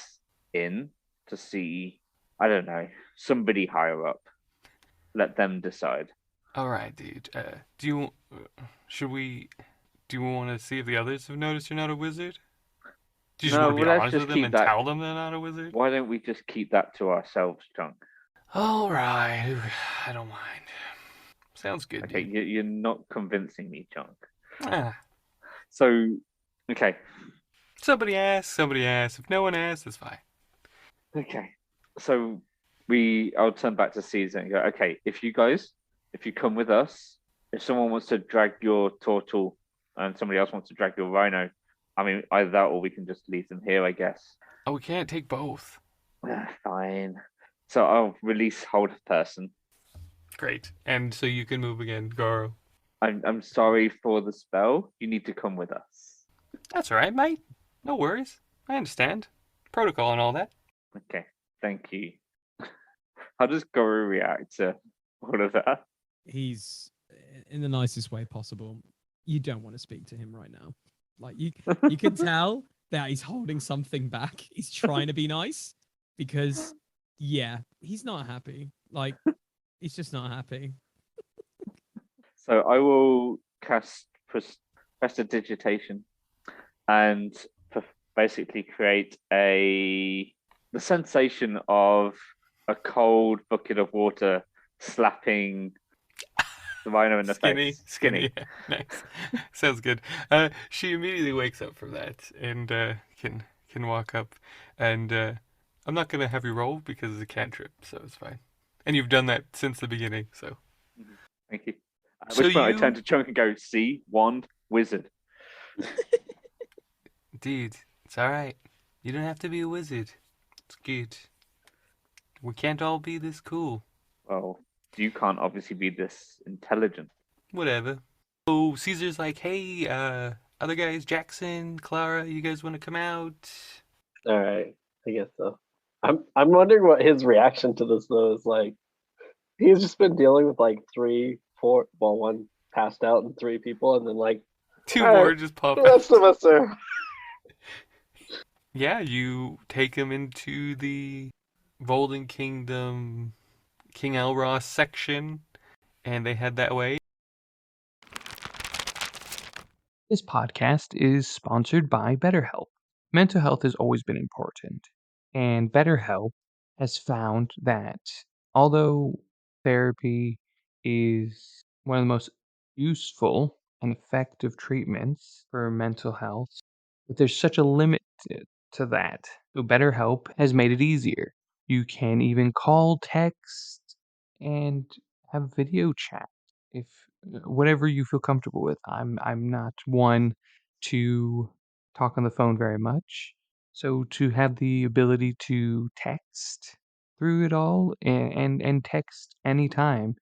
in to see, I don't know, somebody higher up. Let them decide. All right, dude. Do you want to see if the others have noticed you're not a wizard? Do you just want to be honest with them and tell them they're not a wizard? Why don't we just keep that to ourselves, Chunk? All right. I don't mind. Sounds good. Okay, you're not convincing me, Chunk. Ah. So, okay. Somebody asks. If no one asks, it's fine. Okay. So I'll turn back to Caesar and go, okay, if you guys if you come with us, if someone wants to drag your turtle and somebody else wants to drag your rhino, I mean, either that or we can just leave them here, I guess. Oh, we can't take both. Fine. So I'll release hold person. Great. And so you can move again, Goro. I'm sorry for the spell. You need to come with us. That's all right, mate. No worries. I understand. Protocol and all that. Okay, thank you. How does Goro react to all of that? He's in the nicest way possible. You don't want to speak to him right now. Like you can tell that he's holding something back. He's trying to be nice because yeah, he's not happy. Like he's just not happy. So I will cast prestidigitation and basically create the sensation of a cold bucket of water slapping the rhino in the face. Skinny. Yeah, nice. Sounds good. She immediately wakes up from that and can walk up. And I'm not gonna have you roll because it's a cantrip, so it's fine. And you've done that since the beginning, so. Thank you. At So which point I you- turn to Chunk and go, see, wand, wizard. Dude, it's all right. You don't have to be a wizard. It's good. We can't all be this cool. Well, you can't obviously be this intelligent. Whatever. So Caesar's like, hey, other guys, Jackson, Clara, you guys want to come out? All right, I guess so. I'm wondering what his reaction to this though is like. He's just been dealing with like 3, 4, well, one passed out and 3 people, and then like Two all more right, just pop the out. rest of us are. Yeah, you take him into the Golden Kingdom, King Elros section, and they head that way. This podcast is sponsored by BetterHelp. Mental health has always been important, and BetterHelp has found that although therapy is one of the most useful and effective treatments for mental health, but there's such a limit to that. So BetterHelp has made it easier. You can even call, text, and have video chat if whatever you feel comfortable with. I'm not one to talk on the phone very much. So to have the ability to text through it all and text anytime,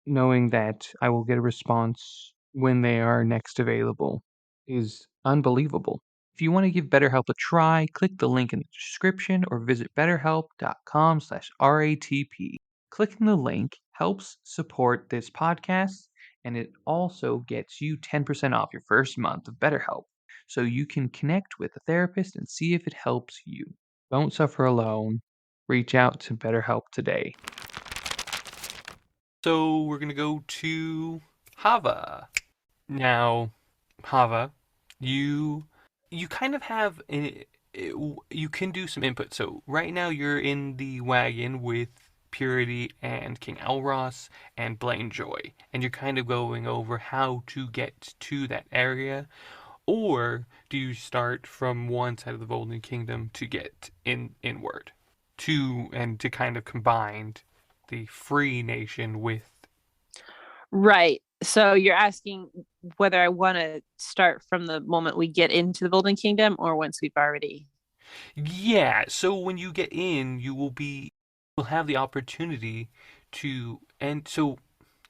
knowing that I will get a response when they are next available is unbelievable. If you want to give BetterHelp a try, click the link in the description or visit betterhelp.com/RATP. Clicking the link helps support this podcast, and it also gets you 10% off your first month of BetterHelp, so you can connect with a therapist and see if it helps you. Don't suffer alone. Reach out to BetterHelp today. So we're going to go to Hava. Now, Hava, you kind of have you can do some input. So right now you're in the wagon with Purity and King Elros and Blaine Joy, and you're kind of going over how to get to that area. Or do you start from one side of the Golden Kingdom to get inward, to kind of combine the free nation with? Right. So you're asking whether I want to start from the moment we get into the Golden Kingdom or once we've already. Yeah, so when you get in, you'll have the opportunity to, and so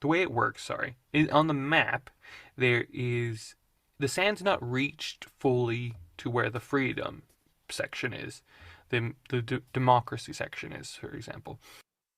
the way it works, sorry, is on the map, there is, the sand's not reached fully to where the freedom section is, the democracy section is, for example.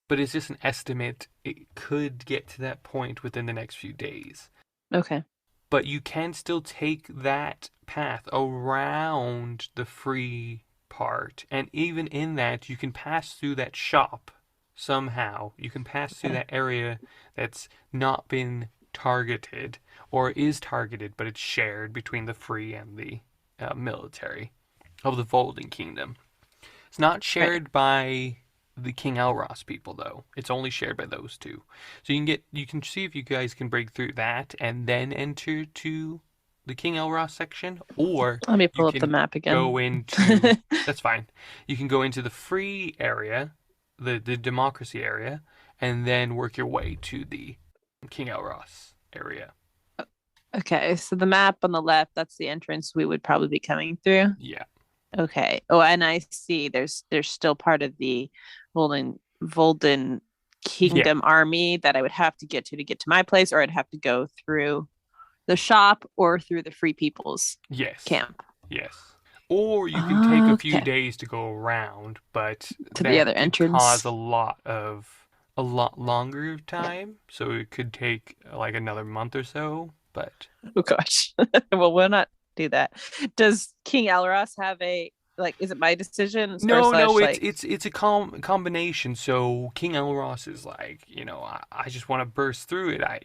But it's just an estimate. It could get to that point within the next few days. Okay. But you can still take that path around the free part. And even in that, you can pass through that shop somehow. You can pass through that area that's not been targeted or is targeted, but it's shared between the free and the military of the Golden Kingdom. It's not shared by the King Elros people, though. It's only shared by those two. So you can see if you guys can break through that and then enter to the King Elros section, or Let me pull you up the can map again. go into that's fine. You can go into the free area, the democracy area, and then work your way to the King Elros area. Okay, so the map on the left, that's the entrance we would probably be coming through. Yeah. Okay. Oh, and I see there's still part of the Volden Yeah. Kingdom army that I would have to get to my place, or I'd have to go through the shop or through the Free People's Yes. camp. Yes. Or you can take a few Okay. days to go around, but To the other that could cause entrance. a lot longer time. So it could take like another month or so. But Oh gosh. Well, we'll not do that. Does King Elros have a like? Is it my decision or no, slash no, like? it's a combination. So King Elros is like, I just want to burst through it. I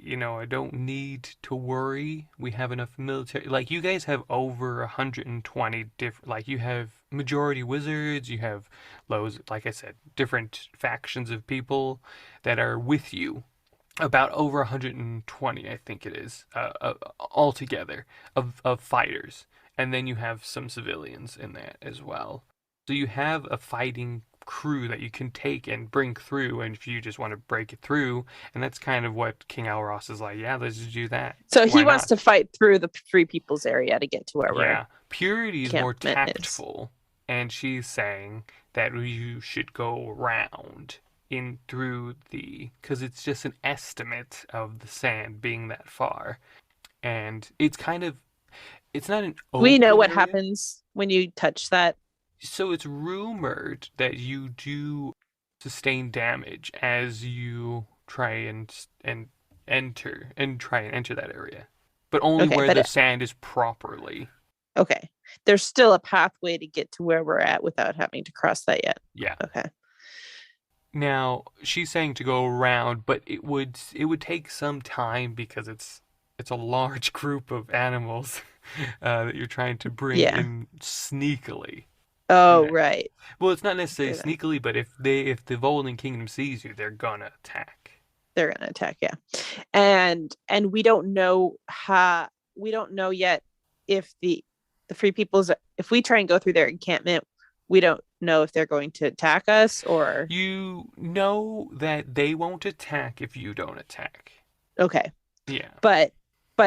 don't need to worry. We have enough military. Like you guys have over 120 different. Like you have majority wizards. You have loads. Like I said, different factions of people that are with you. About over 120, I think it is, altogether of fighters, and then you have some civilians in that as well. So you have a fighting crew that you can take and bring through, and if you just want to break it through, and that's kind of what King Alros is like. Yeah, let's just do that. So he Why wants to not? fight through the Free People's area to get to where our Yeah, Purity is more campment is. tactful, and she's saying that you should go around in through because it's just an estimate of the sand being that far, and it's not an We know open what area. happens when you touch that. So it's rumored that you do sustain damage as you try and try and enter that area, but only Okay, where but the sand is properly. okay. There's still a pathway to get to where we're at without having to cross that yet. Yeah. Okay. Now she's saying to go around, but it would take some time because it's a large group of animals that you're trying to bring Yeah. in sneakily. Oh, Yeah. right. Well, it's not necessarily They're sneakily, but if the Volden Kingdom sees you, they're gonna attack. gonna attack, yeah. And we don't know yet if the Free People's if we try and go through their encampment, we don't know if they're going to attack us or You know that they won't attack if you don't attack. okay. Yeah. But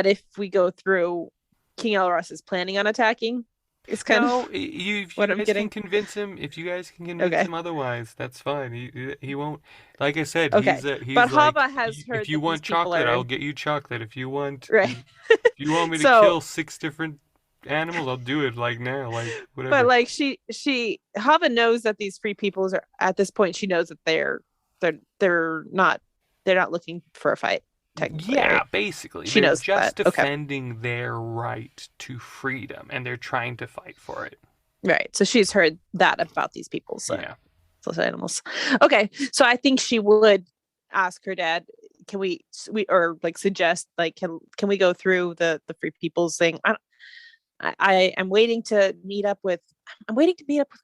if we go through, King Elros is planning on attacking. It's kind No, of if you what I'm guys can getting. convince him, if you guys can convince Okay. him otherwise, that's fine. He won't. Like I said, Okay. he's But like, Hava has if heard you that these want people chocolate, are I'll get you chocolate. right. If you want me to So, kill 6 different animals, I'll do it. Like now, like but whatever. like she Hava knows that these Free Peoples are at this point. She knows that they're not looking for a fight technically, Yeah, right? basically, She they're knows that. just Okay. defending their right to freedom, and they're trying to fight for it. Right. So she's heard that about these people. So Yeah. those animals. Okay. So I think she would ask her dad, can we or like suggest like can we go through the Free People's thing? I'm waiting to meet up with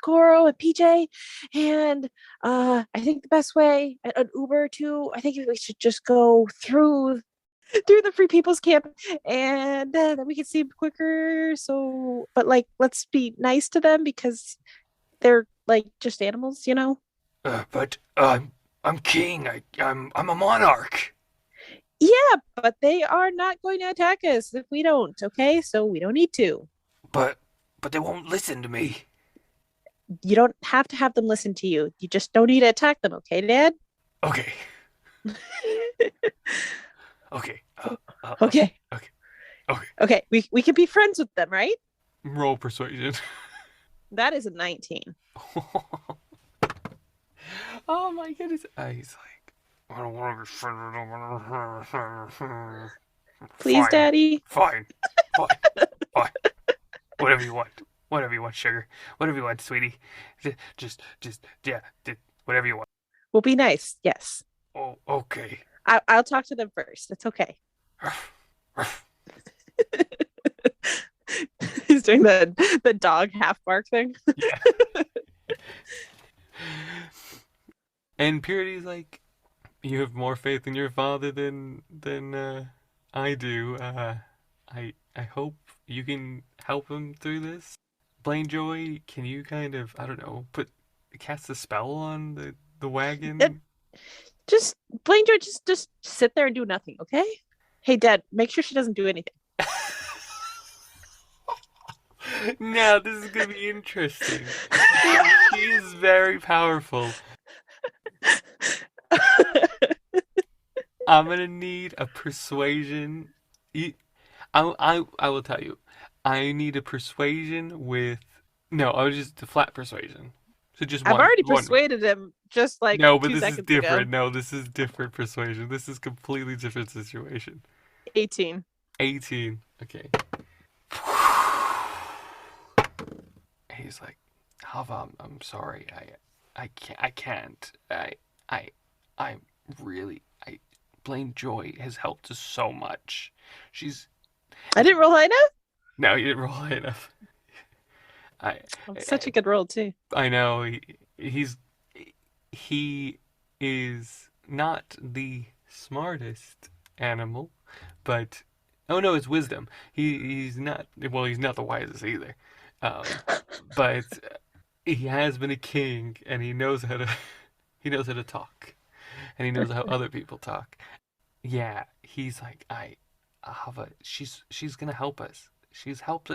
Goro and PJ, and I think the best way an Uber too. I think we should just go through the Free People's camp, and then we can see them quicker. So, but like, let's be nice to them because they're like just animals, you know. But I'm king. I'm a monarch. Yeah, but they are not going to attack us if we don't. Okay, so we don't need to. But they won't listen to me. You don't have to have them listen to you. You just don't need to attack them, okay, Dad? Okay. Okay. Okay. Okay. Okay. Okay, we can be friends with them, right? Roll persuasion. That is a 19. Oh my goodness. He's like, I don't want to be friends with them. Please, Fine. Daddy. Fine. Fine. Fine. Whatever you want. Whatever you want, sugar. Whatever you want, sweetie. Just, yeah, whatever you want. We'll be nice. Yes. Oh, okay. I'll talk to them first. It's okay. He's doing the dog half bark thing. Yeah. And Purity's like, you have more faith in your father than I do. I hope you can help him through this. Blaine Joy, can you kind of, I don't know, cast a spell on the wagon? Just Blaine Joy, just sit there and do nothing, okay? Hey, Dad, make sure she doesn't do anything. Now this is gonna be interesting. She is very powerful. I'm gonna need a persuasion. I will tell you. I need a persuasion with no. I was just a flat persuasion. So just I've one. already One. persuaded him just like No, but 2 this is seconds ago. different. No, this is different persuasion. This is completely different situation. 18. 18. Okay. He's like, Hava, I'm sorry. I can't. I'm really. Blaine Joy has helped us so much. She's. I didn't roll high enough. No, you didn't roll high enough. I. Such a good roll too. I know. He is not the smartest animal, but oh no, it's wisdom. He's not. Well, he's not the wisest either. Um, but he has been a king, and he knows how to. He knows how to talk, and he knows how other people talk. Yeah, he's like, Hava, she's gonna help us. She's helped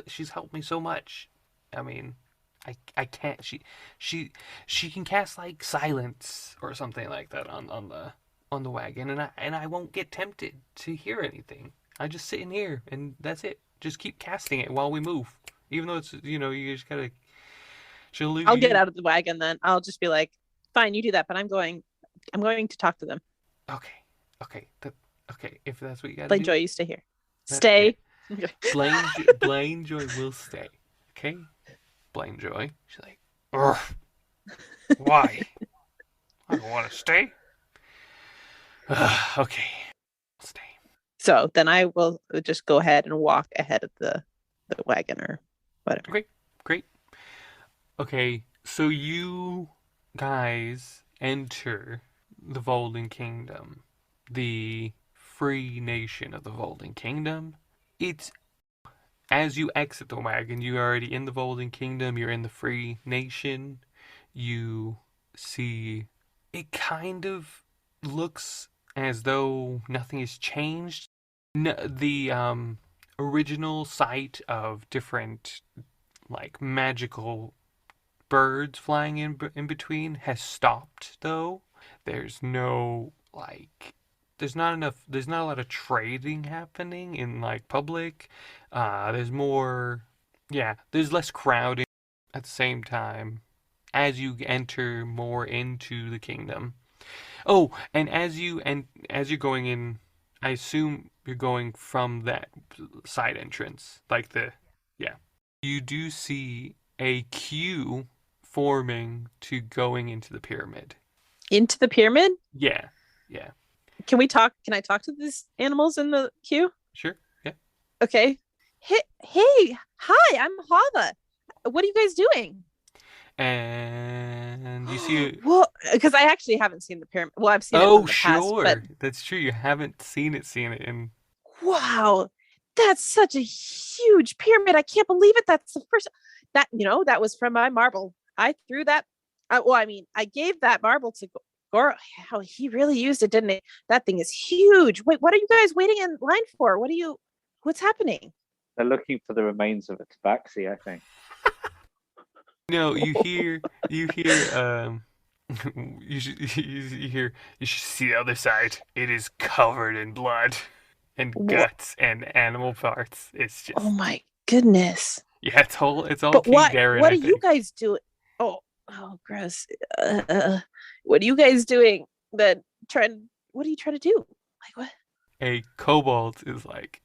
me so much. I mean, I can't. She can cast like silence or something like that on the wagon, and I won't get tempted to hear anything. I just sit in here, and that's it. Just keep casting it while we move, even though it's you just gotta. She'll leave I'll you. get out of the wagon then. I'll just be like, fine, you do that, but I'm going to talk to them. Okay, okay, okay. If that's what you gotta Blaine do, Joy, you stay here. that's Stay. it. Blaine Joy will stay. Okay, Blaine Joy. She's like, ugh, why? I don't want to stay. Okay, I'll stay. So then I will just go ahead and walk ahead of the wagon or whatever. Okay, great. Okay, so you guys enter the Volden Kingdom, the free nation of the Volden Kingdom. It's as you exit the wagon, you're already in the Volden Kingdom, you're in the free nation. You see it kind of looks as though nothing has changed. The original sight of different like magical birds flying in between has stopped though. There's no like there's not a lot of trading happening in like public. There's more there's less crowding at the same time as you enter more into the kingdom. Oh, and as you're going in, I assume you're going from that side entrance, like the yeah. You do see a queue forming to going into the pyramid. Into the pyramid? Yeah, yeah, Can I talk to these animals in the queue? sure, yeah. Okay. Hey, hi, I'm Hava. What are you guys doing? And you see, Well, because I actually haven't seen the pyramid. Well, I've seen it oh from the past, sure, but that's true. You haven't seen it, and wow, that's such a huge pyramid. I can't believe it. That's the first that was from my marble. I threw that. I gave that marble to Goro. How he really used it, didn't he? That thing is huge. Wait, what are you guys waiting in line for? What's happening? They're looking for the remains of a tabaxi, I think. no, you hear you should see the other side. It is covered in blood and guts and animal parts. It's just Oh my goodness. yeah, it's all But King Darren, what I are you think. guys doing? Oh, gross. What are you guys doing? What are you trying to do? Like what? A kobold is like,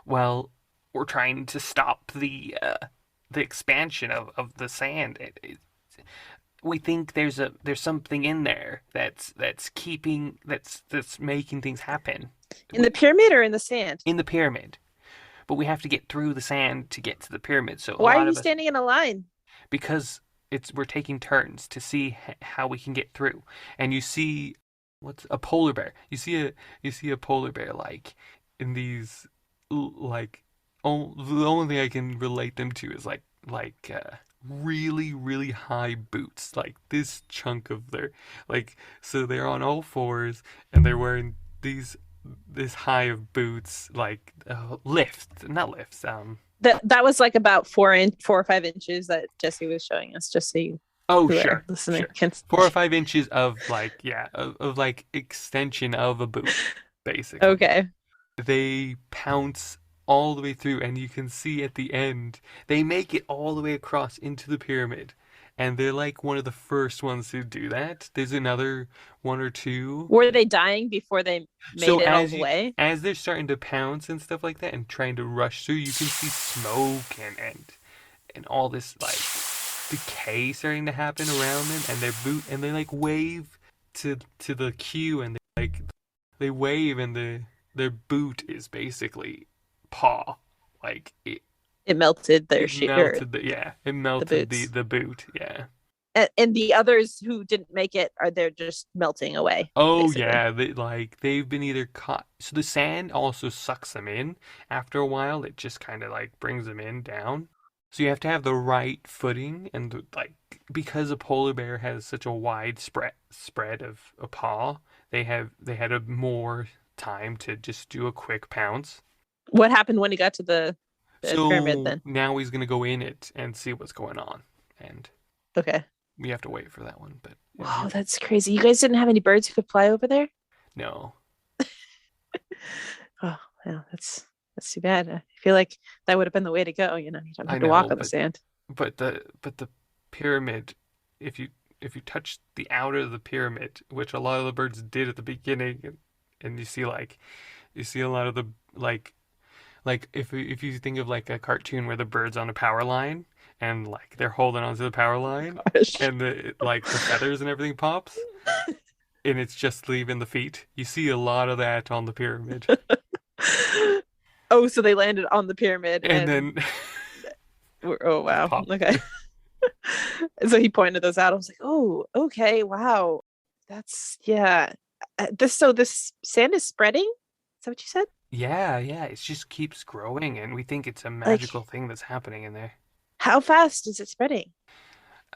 well, we're trying to stop the expansion of the sand. We think there's something in there that's making things happen In the pyramid or in the sand? in the pyramid. But we have to get through the sand to get to the pyramid. So Why a are lot you of us, standing in a line? because we're taking turns to see how we can get through. And you see what's a polar bear. You see a polar bear like in these like the only thing I can relate them to is like really, really high boots, like this chunk of their, like, so they're on all fours and they're wearing this high of boots, like not lifts. That was like about 4 or 5 inches that Jesse was showing us, just so you Oh, who are sure, listening sure. can 4 or 5 inches of like, yeah, of like extension of a boot, basically. Okay. They pounce all the way through, and you can see at the end, they make it all the way across into the pyramid. And they're like one of the first ones to do that. There's another one or two. Were they dying before they So made it all the way? as they're starting to pounce and stuff like that and trying to rush through, you can see smoke and all this like decay starting to happen around them, and they like wave to the queue, and they wave, and their boot is basically paw, like It melted their it melted the boot, yeah. And the others who didn't make it they're just melting away. Oh basically. yeah, they've been either caught. So the sand also sucks them in after a while. It just kind of like brings them in down. So you have to have the right footing, and like because a polar bear has such a wide spread of a paw, they had a more time to just do a quick pounce. What happened when he got to the pyramid then? Now he's gonna go in it and see what's going on, and Okay. we have to wait for that one. But Wow, that's crazy. You guys didn't have any birds who could fly over there? no. Oh, well, that's too bad. I feel like that would have been the way to go. You don't have to walk on the sand. But the pyramid, if you touch the outer of the pyramid, which a lot of the birds did at the beginning, and you see a lot of the like if you think of like a cartoon where the bird's on a power line and like they're holding onto the power line, and the feathers and everything pops, and it's just leaving the feet. You see a lot of that on the pyramid. Oh, so they landed on the pyramid and then oh wow. Pop. Okay. So he pointed those out. I was like, oh, okay, wow. That's this sand is spreading? Is that what you said? Yeah, it just keeps growing, and we think it's a magical thing that's happening in there. How fast is it spreading?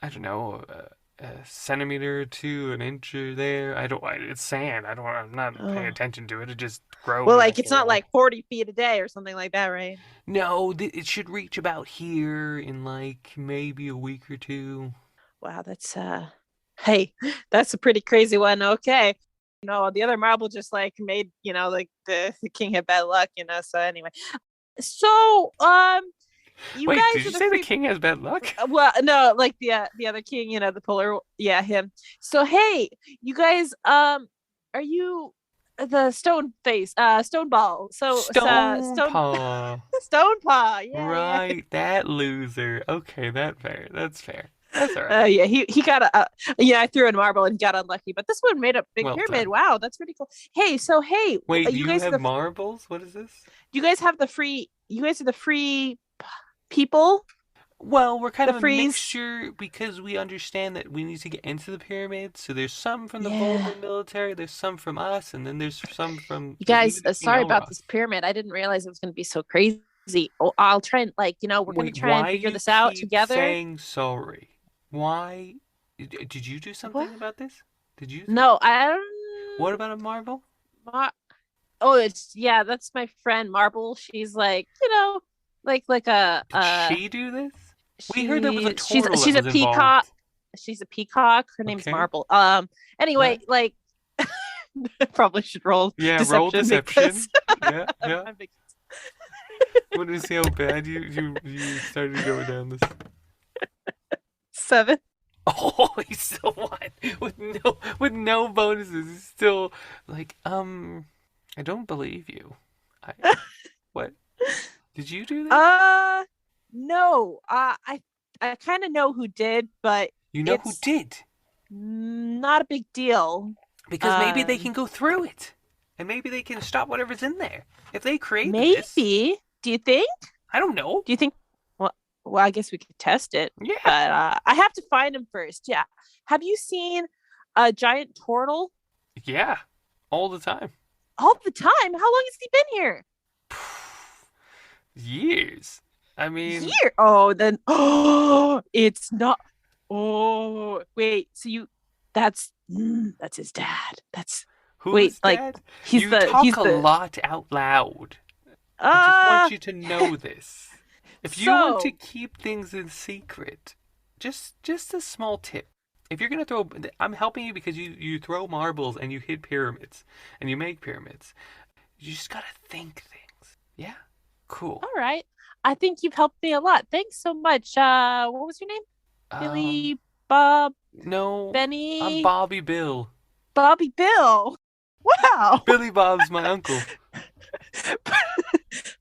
I don't know, a centimeter to an inch or there. It's sand. I'm not paying attention to it. It just grows. Well, like it's not like 40 feet a day or something like that, right? No, it should reach about here in like maybe a week or two. Wow, that's hey, that's a pretty crazy one. Okay. No, the other marble just like made, like the king had bad luck, so anyway. So, Wait, guys did you say the king has bad luck? Well, no, like the other king, the polar, him. So, hey, you guys, are you the stone ball? So stone paw. Stone paw, yeah. Right, that loser. Okay, that's fair. That's all right. Yeah, he got I threw in marble and got unlucky, but this one made a big pyramid. Done. Wow, that's pretty cool. Hey, wait, you guys have have marbles? What is this? You guys have the free. You guys are the free people. Well, we're kind of a mixture because we understand that we need to get into the pyramid. So there's some from the Vulcan military, there's some from us, and then there's some from you guys. Sorry about this pyramid. I didn't realize it was going to be so crazy. Oh, I'll try and we're going to try and figure this out together. Saying sorry. Why? Did you do something about this? Did you? No, I don't. What about a marble? That's my friend Marble. She's like, like a. Did she do this? We heard there was a turtle. She's a peacock. Involved. She's a peacock. Her name's Marble. Anyway, like, probably should roll. Yeah, deception roll deception. Because... yeah. Want to see how bad you started going down this? 7. Oh, he still won with no bonuses. He's still like, I don't believe you. What? Did you do that? No. I kind of know who did, but you know who did? Not a big deal. Because maybe they can go through it, and maybe they can stop whatever's in there. If they create this. Do you think? I don't know. Do you think? Well, I guess we could test it. Yeah. But I have to find him first. Yeah. Have you seen a giant turtle? Yeah. All the time. All the time? How long has he been here? Years. I mean, Here. Oh, then. Oh, it's not. Oh, wait. So that's his dad. Wait, who's like dead? he's You the talk he's a the lot out loud. I just want uh you to know this. If you want to so keep things in secret, just a small tip. If you're gonna throw, I'm helping you because you throw marbles and you hit pyramids and you make pyramids. You just gotta think things. Yeah, cool. all right. I think you've helped me a lot. Thanks so much. What was your name? Um, Billy, Bob, no, I'm Benny, Bobby Bill. Bobby, Bill. Wow. Billy Bob's my uncle.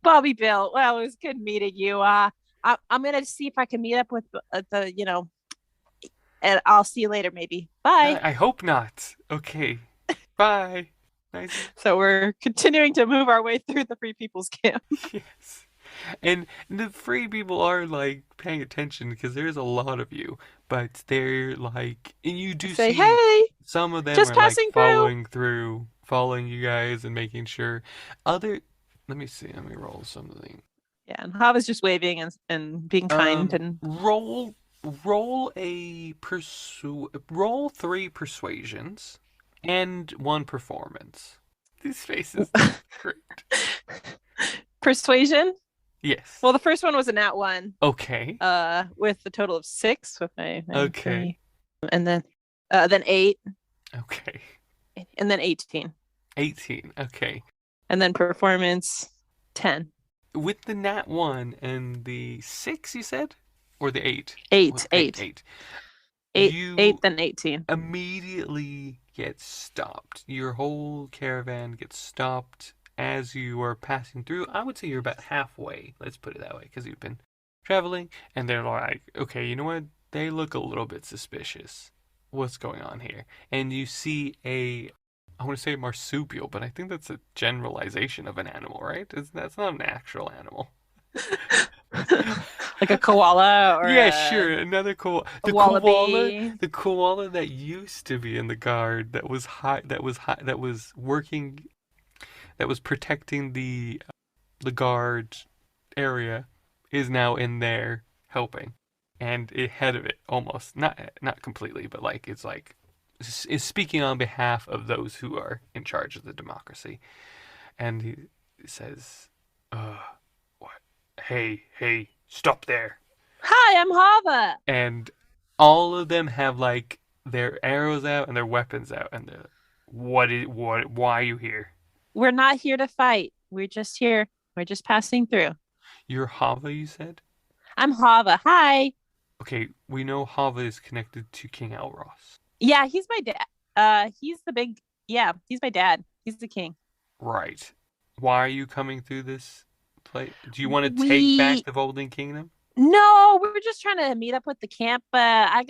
Bobby Bill. Well, it was good meeting you. I'm gonna see if I can meet up with and I'll see you later, maybe. Bye. I hope not. Okay, bye. Nice. So we're continuing to move our way through the Free People's Camp. Yes. And the free people are like paying attention because there's a lot of you, but they're like, and you do Say, see hey, some of them just are like passing through. following you guys and making sure. Let me see, let me roll something. Yeah, and Hava's just waving and being kind and Roll roll 3 persuasions and 1 performance. These faces look great. persuasion. Yes. Well, the first one was a nat 1. Okay. With a total of 6 with my Okay. and then 8, Okay. and then 18, 18. Okay. and then performance 10. With the nat 1 and the 6, you said? Or the 8? 8, Okay, 8, 8. 8, You 8, then 18. immediately get stopped. Your whole caravan gets stopped as you are passing through. I would say you're about halfway. Let's put it that way, because you've been traveling, and they're like, okay, you know what? They look a little bit suspicious. What's going on here? And you see I want to say marsupial, but I think that's a generalization of an animal, right? That's not an actual animal. Like a koala or Yeah, sure. Another koala. a wallaby. The koala that used to be in the guard that was working, that was protecting the guard area, is now in there helping, and ahead of it almost, not completely, but like it's like is speaking on behalf of those who are in charge of the democracy, and he says, what? Hey, stop there. Hi, I'm Hava. And all of them have like their arrows out and their weapons out, and they're, why are you here? We're not here to fight. We're just here. We're just passing through. You're Hava, you said? I'm Hava. Hi. Okay, we know Hava is connected to King Elros. Yeah, he's my dad. He's the big. Yeah, he's my dad. He's the king. Right. Why are you coming through this place? Do you want to take We back the Golden Kingdom? No, we were just trying to meet up with the camp. I'm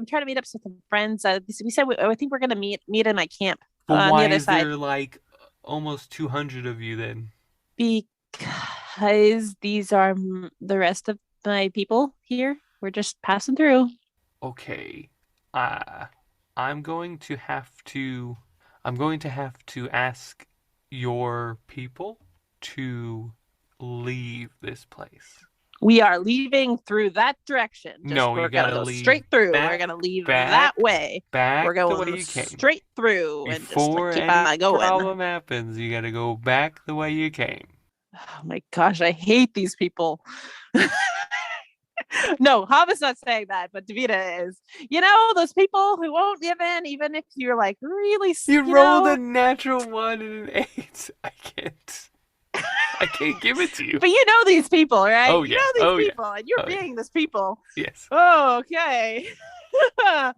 trying to meet up with some friends. We said I think we're gonna meet in my camp But on why the other is side there like almost 200 of you then? because these are the rest of my people here. We're just passing through. Okay. Uh, I'm going to have to I'm going to have to ask your people to leave this place. We are leaving through that direction. No, We're you gonna gotta go leave straight through. We're back, gonna leave that back, way. back We're the way going you came. straight through and just Before keep any on going. problem happens, you gotta go back the way you came. Oh my gosh, I hate these people. No, Hava's not saying that, but Davida is. You know, those people who won't give in, even if you're like really, You rolled a natural 1 and an 8. I can't give it to you. But you know these people, right? Oh, You yeah. know Oh, these yeah. people, and you're Oh, yeah. being this people. Yes. Oh, okay. I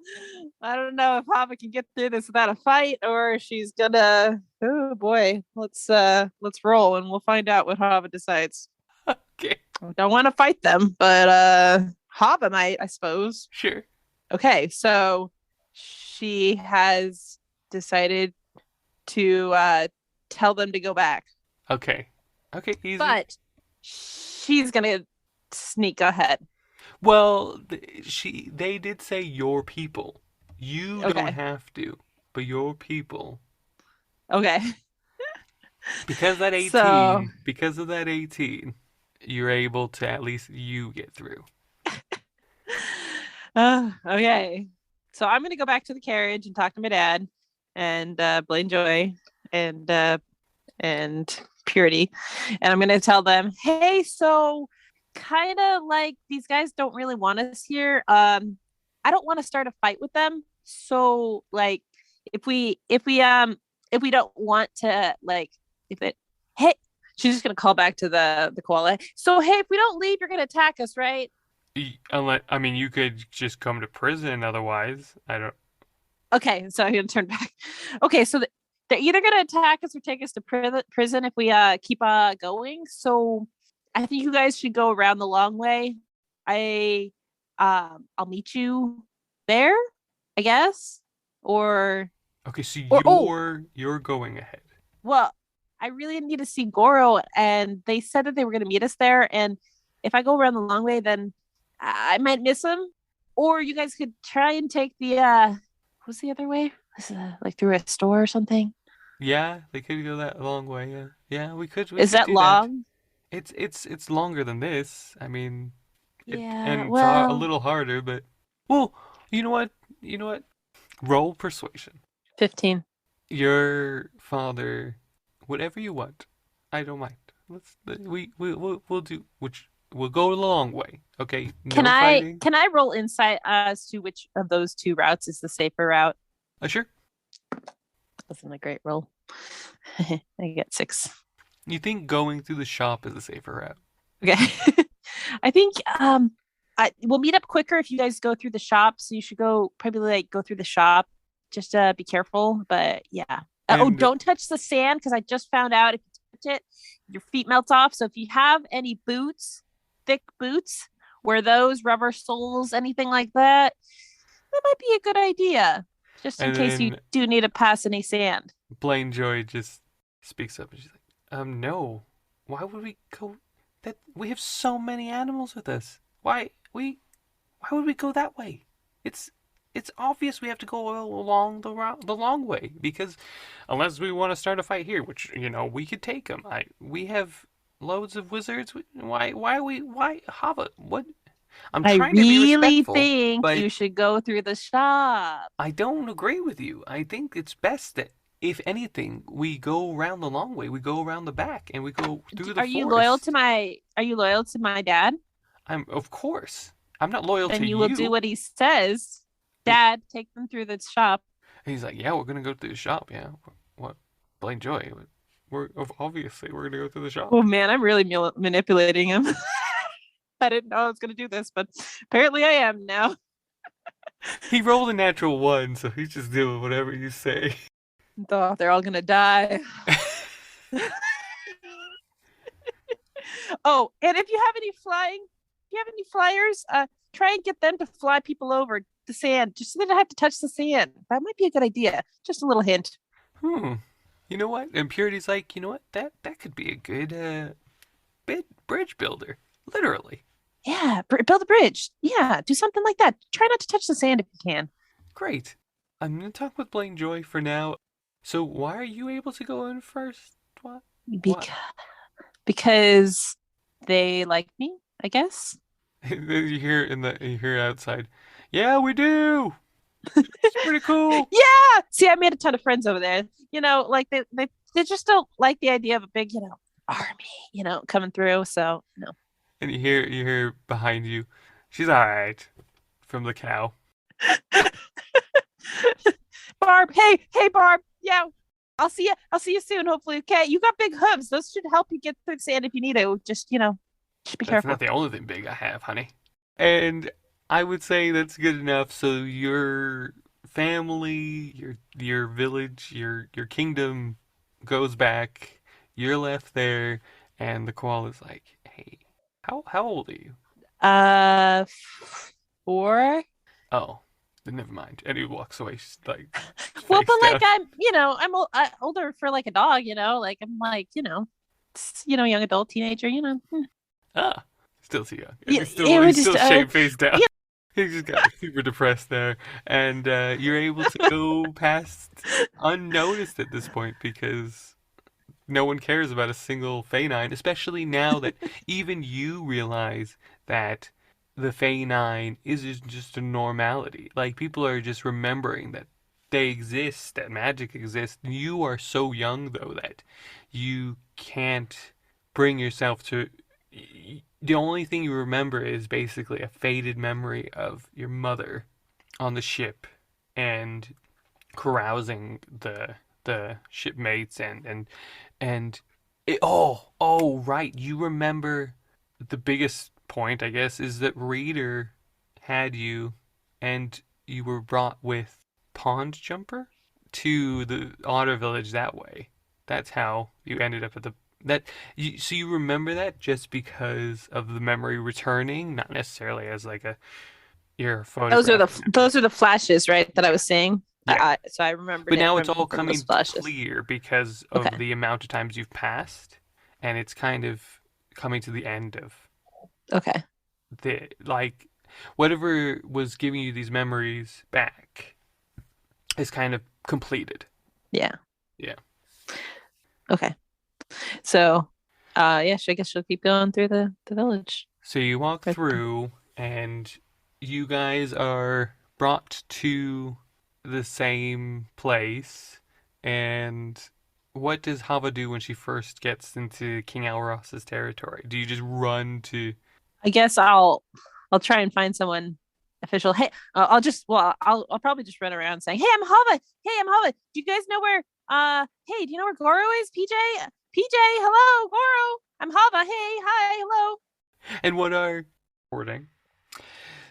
don't know if Hava can get through this without a fight, or she's gonna. Oh boy, let's roll, and we'll find out what Hava decides. Okay. I don't want to fight them, but Hava might, I suppose. Sure. Okay, so she has decided to tell them to go back, Okay. Okay, easy. but she's gonna sneak ahead. Well, they did say your people. You Okay. don't have to, but your people. Okay. Because that 18, So- because of that 18, you're able to at least you get through. Okay. So I'm gonna go back to the carriage and talk to my dad and Blaine Joy and Purity. And I'm gonna tell them, hey, so kind of like these guys don't really want us here. I don't want to start a fight with them. So like if we don't want to like if it hey she's just gonna call back to the koala. So hey, if we don't leave, you're gonna attack us, right? Unless, I mean, you could just come to prison otherwise. I don't. Okay, so I'm gonna turn back. Okay, so they're either gonna attack us or take us to prison if we keep going. So I think you guys should go around the long way. I'll meet you there, I guess. Or Okay, so or you're going ahead. well, I really need to see Goro, and they said that they were gonna meet us there. And if I go around the long way, then I might miss him. Or you guys could try and take the what's the other way? Like through a store or something. Yeah, they could go that long way. Yeah, yeah, we could. Is that do long? that. It's longer than this. I mean, Yeah. and it's a Well, little harder, but well, you know what? You know what? Roll persuasion. 15. Your father, whatever you want, I don't mind. We'll do which we'll go the long way. Okay, no fighting. Can I roll insight as to which of those two routes is the safer route? Sure. Wasn't a great roll. I get 6. You think going through the shop is a safer route? Okay. I think we'll meet up quicker if you guys go through the shop. So you should probably go through the shop. Just be careful. But yeah. Don't touch the sand because I just found out if you touch it, your feet melt off. So if you have any boots, thick boots, wear those, rubber soles, anything like that. That might be a good idea. Just in case you do need to pass any sand. Blaine Joy just speaks up and she's like, no. Why would we go that we have so many animals with us? Why would we go that way? It's obvious we have to go along the long way because unless we want to start a fight here, which we could take them. We have loads of wizards. Why Hava? What? I'm trying to be respectful. I really think you should go through the shop. I don't agree with you. I think it's best that if anything, we go around the long way. We go around the back and we go through the forest. Are you loyal to my dad? Of course. I'm not loyal to you. And you will do what he says. Dad, take them through the shop. And he's like, yeah, we're going to go through the shop. Yeah. What? Blaine Joy. Obviously, we're going to go through the shop. Oh, man, I'm really manipulating him. I didn't know I was going to do this, but apparently I am now. He rolled a natural 1, so he's just doing whatever you say. Oh, they're all going to die. Oh, and if you have any flyers, try and get them to fly people over the sand, just so they don't have to touch the sand. That might be a good idea. Just a little hint. You know what? And Purity's like, you know what? That could be a good bridge builder. Literally. Yeah, build a bridge. Yeah, do something like that. Try not to touch the sand if you can. Great. I'm going to talk with Blaine Joy for now. So why are you able to go in first? What? Because they like me, I guess. You hear outside. Yeah, we do. It's pretty cool. Yeah. See, I made a ton of friends over there. Like they just don't like the idea of a big, army, coming through. So no. And you hear behind you, she's all right, from the cow. Barb, hey, Barb. Yeah, I'll see you soon. Hopefully, okay. You got big hooves; those should help you get through the sand if you need it. Just be careful. That's not the only thing big I have, honey. And I would say that's good enough. So your family, your village, your kingdom goes back. You're left there, and the koala's like, hey. How old are you? 4. Oh, then never mind. And he walks away like. Well, but like I'm older for like a dog. Like I'm like young adult teenager. Still too young. Yeah, He's still shaved face down. Yeah. He just got super depressed there, and you're able to go past unnoticed at this point because no one cares about a single Fey9, especially now that even you realize that the Fey9 isn't just a normality. Like, people are just remembering that they exist, that magic exists. You are so young, though, that you can't bring yourself to. The only thing you remember is basically a faded memory of your mother on the ship and carousing the shipmates and right, you remember the biggest point, I guess, is that Reader had you, and you were brought with Pond Jumper to the Otter Village that way. That's how you ended up at the that you so you remember that just because of the memory returning, not necessarily as like a your photographic memory. Those are the flashes, right? That I Yeah, was saying. yeah. So I remembered But it now it's all from those coming flashes. clear because of Okay. the amount of times you've passed, and it's kind of coming to the end of Okay. the like whatever was giving you these memories back is kind of completed. Yeah. Yeah. Okay. So, yeah. I guess she'll keep going through the village. So you walk Right. through, and you guys are brought to the same place. And what does Hava do when she first gets into King Alros's territory? Do you just run to? I guess I'll try and find someone official. Hey, I'll probably just run around saying, "Hey, I'm Hava. Hey, I'm Hava. Do you guys know where? Hey, do you know where Goro is? PJ, hello, Goro. I'm Hava. Hey, hi, hello." And what are recording?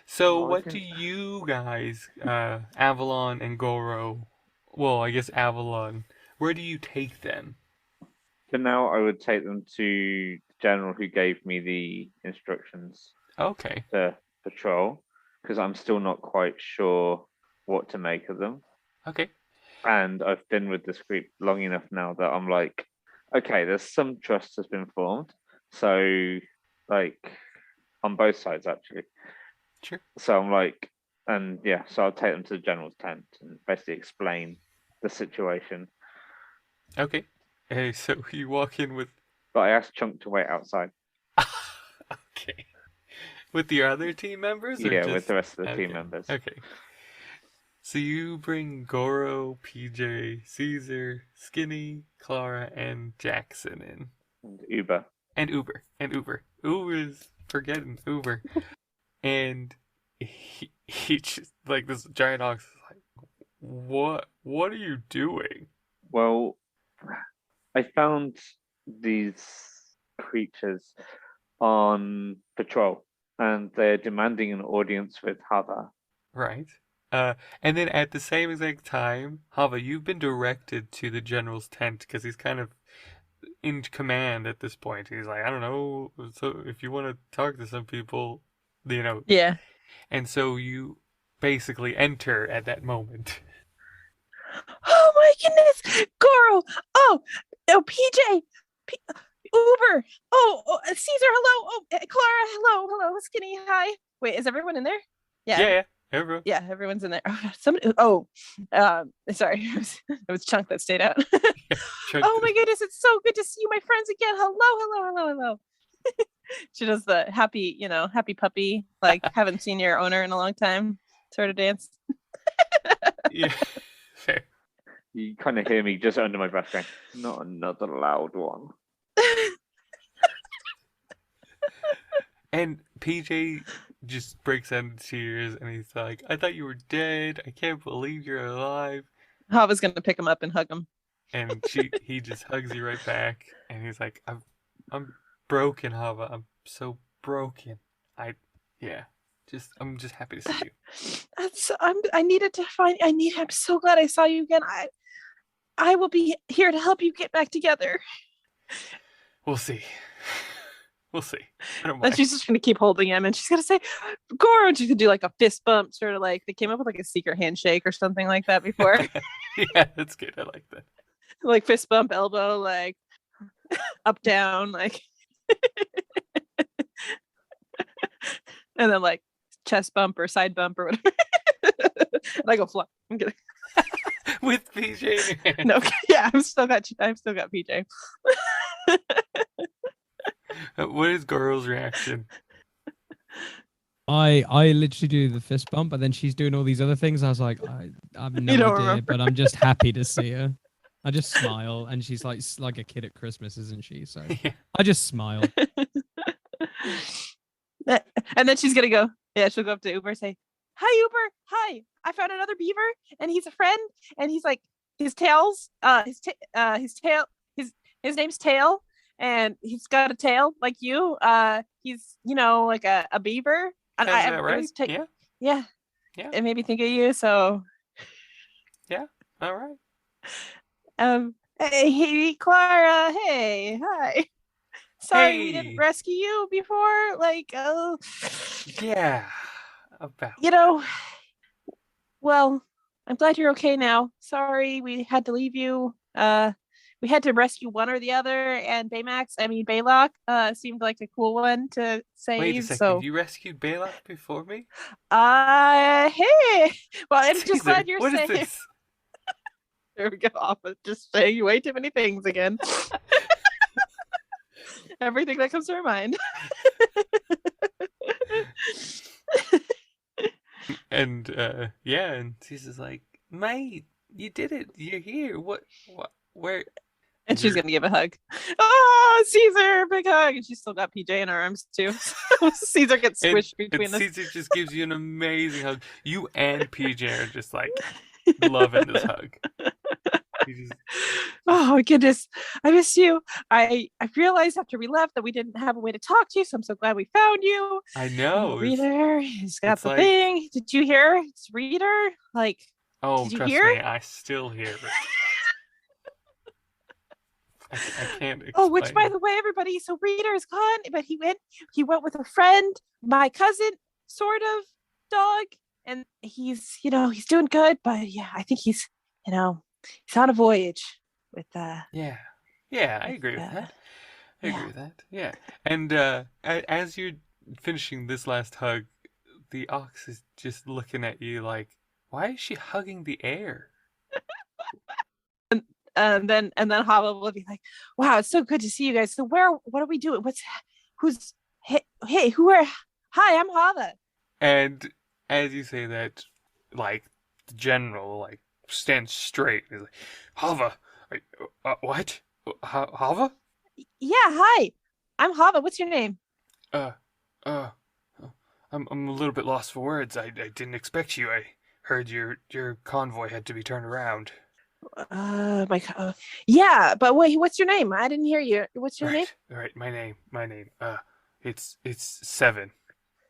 So Well, I what do think you guys, Avalon and Goro? Well, I guess Avalon. Where do you take them? for now I would take them to the general who gave me the instructions Okay. to patrol, because I'm still not quite sure what to make of them. Okay. And I've been with this group long enough now that I'm like, okay, there's some trust has been formed. So, like, on both sides actually. Sure. So I'm like, and yeah, so I'll take them to the general's tent and basically explain the situation. Okay. So you walk in with But I asked Chunk to wait outside. okay. With your other team members or Yeah, with just the rest of the team okay. members. Okay. So you bring Goro, PJ, Caesar, Skinny, Clara, and Jackson in. And Uber. And Uber. And Uber. Uber's forgetting Uber. And he just like this giant ox is like, what are you doing? Well, I found these creatures on patrol, and they're demanding an audience with Hava. Right. And then at the same exact time, Hava, you've been directed to the general's tent because he's kind of in command at this point. He's like, I don't know, so if you want to talk to some people, you know. Yeah. And so you basically enter at that moment. Oh my goodness, Goro. Oh, PJ, Uber. Caesar. Hello. Clara. Hello. Skinny. Hi. Wait, is everyone in there? Yeah, everyone. Yeah, everyone's in there. Somebody. Sorry, it was Chunk that stayed out. Chunk Oh my goodness, it's so good to see you, my friends again. Hello. She does the happy puppy, like haven't seen your owner in a long time sort of dance. Yeah, fair. You kind of hear me just under my breath going, not another loud one. And PJ just breaks out into tears and he's like, I thought you were dead. I can't believe you're alive. Hava's gonna pick him up and hug him. And he just hugs you right back and he's like, I'm broken, Hava. I'm so broken. I'm just happy to see you. I'm so glad I saw you again. I will be here to help you get back together. We'll see. We'll see. I don't And mind. she's just gonna keep holding him, and she's gonna say, "Goro," and she's gonna do like a fist bump, sort of like they came up with like a secret handshake or something like that before, Yeah, that's good. I like that. like fist bump, elbow, like up down, like, and then like chest bump or side bump or whatever. And I go fly. I'm kidding. With PJ in hand. No, yeah, I've still got PJ. What is Goro's reaction? I literally do the fist bump, but then she's doing all these other things. I was like, I have You no don't idea, remember. but I'm just happy to see her. I just smile, and she's like a kid at Christmas, isn't she? So Yeah. I just smile. And then she's gonna go. Yeah, she'll go up to Uber and say, "Hi, Uber. Hi, I found another beaver, and he's a friend, and he's like his tail, his name's Tail, and he's got a tail like you. He's like a beaver. And Sounds about right. Yeah. Yeah. It made me think of you. So, Yeah. All right. hey, Clara. Hey, hi. Sorry we didn't Hey. rescue you before. Like, Yeah. About. Well, I'm glad you're okay now. Sorry we had to leave you. We had to rescue one or the other, and Baylock seemed like a cool one to save. Wait a second. So, You rescued Baylock before me? hey. Well, I'm Caesar, just glad you're what safe. is this? There we go. Off of just saying way too many things again. Everything that comes to our mind. And and Caesar's like, mate, you did it. You're here. What where? And she's gonna give a hug. Oh, Caesar, big hug. And she's still got PJ in her arms too. So Caesar gets squished between us. Caesar just gives you an amazing hug. You and PJ are just like loving this hug. Oh my goodness, I miss you. I realized after we left that we didn't have a way to talk to you, so I'm so glad we found you. I know. Reader, he's got the like, thing. Did you hear? It's Reader. Like, oh, did you trust hear? me, I still hear it. I can't explain. Oh, which by the way, everybody, so Reader is gone, but he went with a friend, my cousin, sort of dog, and he's doing good, but yeah, I think he's on a voyage with Yeah, I agree with that. I agree with that. Yeah. And as you're finishing this last hug, the ox is just looking at you like, why is she hugging the air? And then Hava will be like, wow, it's so good to see you guys. So what are we doing? Hey, who are, hi, I'm Hava. And as you say that, like, the general, like, stands straight. He's like, Hava, what? Hava? Yeah, hi, I'm Hava. What's your name? I'm a little bit lost for words. I didn't expect you. I heard your convoy had to be turned around. Yeah, but wait, what's your name? I didn't hear you. What's your name? Right, my name. It's 7.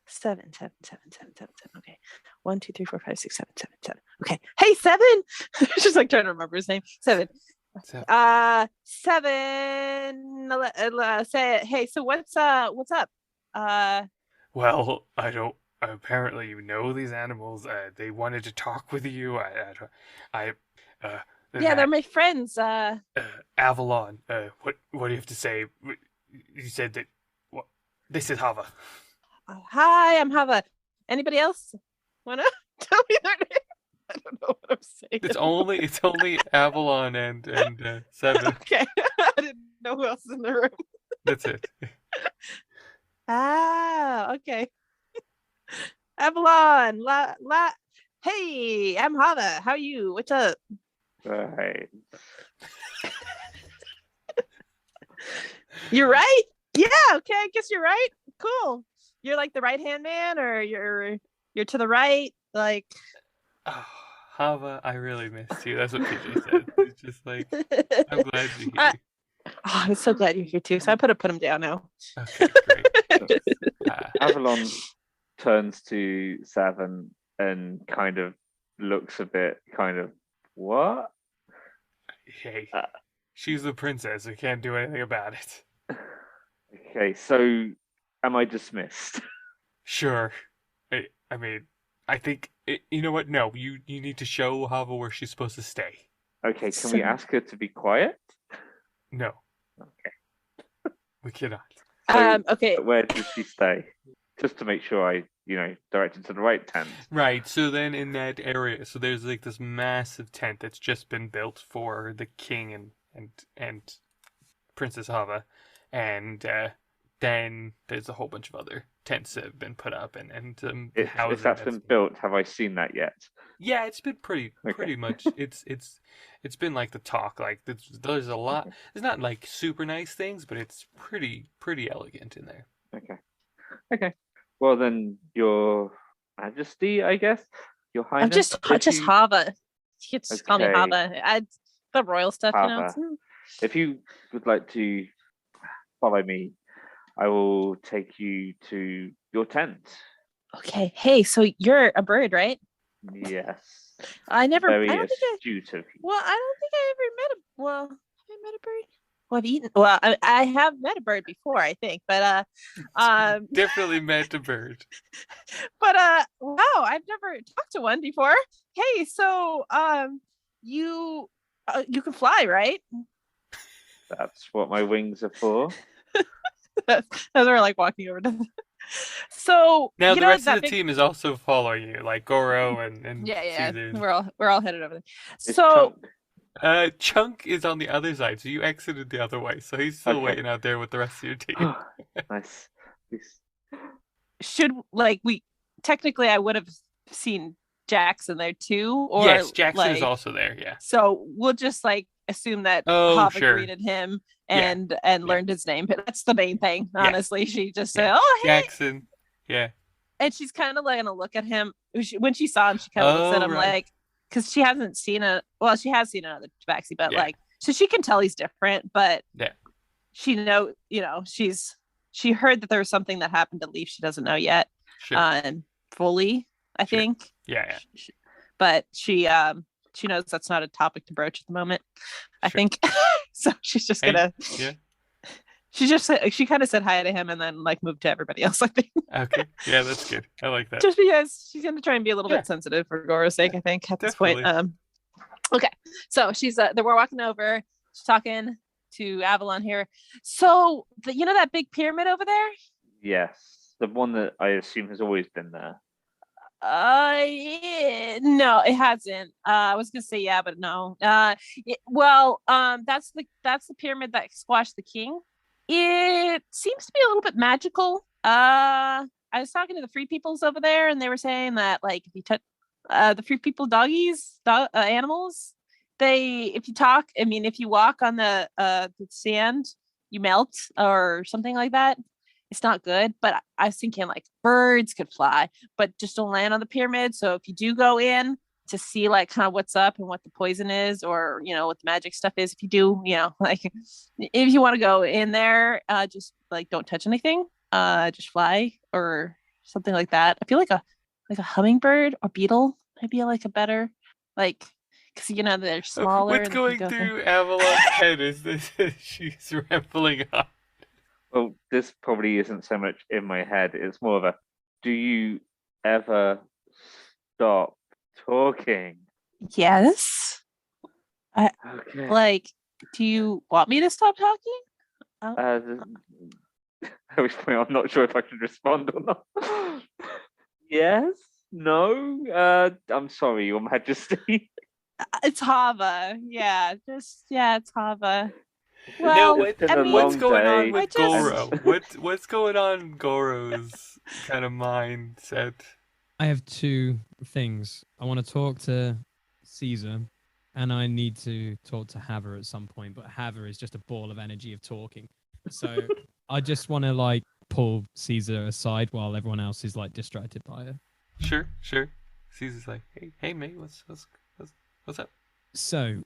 7. Okay, 1, 2, 3, 4, 5, 6, 7, 7, 7. Okay, hey, 7. Just like trying to remember his name. 7. 7. Say, hey, so what's up? Well, I don't. Apparently, you know these animals. They wanted to talk with you. Yeah, they're my friends. Avalon. What do you have to say? You said that. What? This is Hava. Hi, I'm Hava. Anybody else wanna tell me their name? I don't know what I'm saying. It's only Avalon and 7. Okay, I didn't know who else is in the room. That's it. Okay. Avalon, Hey, I'm Hava. How are you? What's up? Right. You're right? Yeah, okay, I guess you're right. Cool. You're like the right-hand man, or you're to the right, like. Oh, Hava, I really missed you. That's what PJ said. It's just like, I'm glad you're here. I'm so glad you're here too. So I put him down now. Okay, great. Avalon turns to 7 and kind of looks a bit kind of, what? Hey, she's the princess. We can't do anything about it. Okay, so am I dismissed? Sure. I mean, I think, you know what? No, you need to show Hava where she's supposed to stay. Okay, can we ask her to be quiet? No. Okay. We cannot. So, Okay. where does she stay? Just to make sure I directed to the right tent. Right, so then in that area, so there's like this massive tent that's just been built for the king and Princess Hava, and then there's a whole bunch of other tents that have been put up and If housing that's been built, have I seen that yet? Yeah, it's been pretty Okay. much. It's been like the talk. Like there's a lot. There's not like super nice things, but it's pretty elegant in there. Okay. Well then, Your Majesty, I guess. Your I'm Highness. just Hava. You can just call me Okay. Hava. The royal stuff, Hava. If you would like to follow me, I will take you to your tent. Okay. Hey, so you're a bird, right? Yes. I don't Very think astute of you. Well, I don't think I ever met a. Well, have I met a bird? Well, I've eaten. Well, I have met a bird before, I think, but Definitely met a bird. but wow, I've never talked to one before. Hey, so you can fly, right? That's what my wings are for. As we're like walking over to. So Now you the know rest of that the team is also following you, like Goro and yeah. Caesar. We're all headed over there. It's So Chunk. Chunk is on the other side, so you exited the other way, so he's still Okay. waiting out there with the rest of your team. Nice. Please. should we technically I would have seen Jackson there too, or Yes, Jackson is like, also there. Yeah. so we'll just like assume that Oh, Hava sure. greeted him Yeah. and learned his name. But that's the main thing, Yeah. honestly. She just said, Yeah. "Oh, hey," Jackson. Yeah. and she's kind of like gonna look at him when she saw him. She kind of looks at him right. like, because she hasn't seen she has seen another tabaxi, but Yeah. like, so she can tell he's different. But Yeah. she she heard that there was something that happened to Leaf. She doesn't know yet, Sure. fully, I Sure. think. Yeah. But she knows that's not a topic to broach at the moment, I Sure. think. So she's just Hey, gonna yeah. she kind of said hi to him and then like moved to everybody else, I think. Okay. Yeah, that's good. I like that. Just because she's gonna try and be a little Yeah. bit sensitive for Goro's sake, I think, at this Definitely. point. Okay, so she's we're walking over, she's talking to Avalon here. So that big pyramid over there? Yes. The one that I assume has always been there. No, it hasn't. I was gonna say yeah, but no. That's the pyramid that squashed the king. It seems to be a little bit magical. I was talking to the free peoples over there, and they were saying that like if you touch the free people animals, if you walk on the sand, you melt or something like that. It's not good, but I was thinking like birds could fly, but just don't land on the pyramid. So if you do go in to see like kind of what's up and what the poison is, or what the magic stuff is, if you do, like if you want to go in there, just like don't touch anything, just fly or something like that. I feel like a hummingbird or beetle might be like a better like. Because they're smaller. What's and going go through Avalon's head is this she's rambling on. Well, this probably isn't so much in my head. It's more of a, do you ever stop talking? Yes. Okay. Like, do you want me to stop talking? At which point I'm not sure if I should respond or not. Yes? No? I'm sorry, Your Majesty. It's Hava. Yeah, it's Hava. Now, Well, I mean, what's going on day. with I just- Goro? What's going on in Goro's kind of mindset? I have two things. I want to talk to Caesar, and I need to talk to Hava at some point. But Hava is just a ball of energy of talking, so I just want to like pull Caesar aside while everyone else is like distracted by her. Sure. Caesar's like, hey, mate, what's up? So,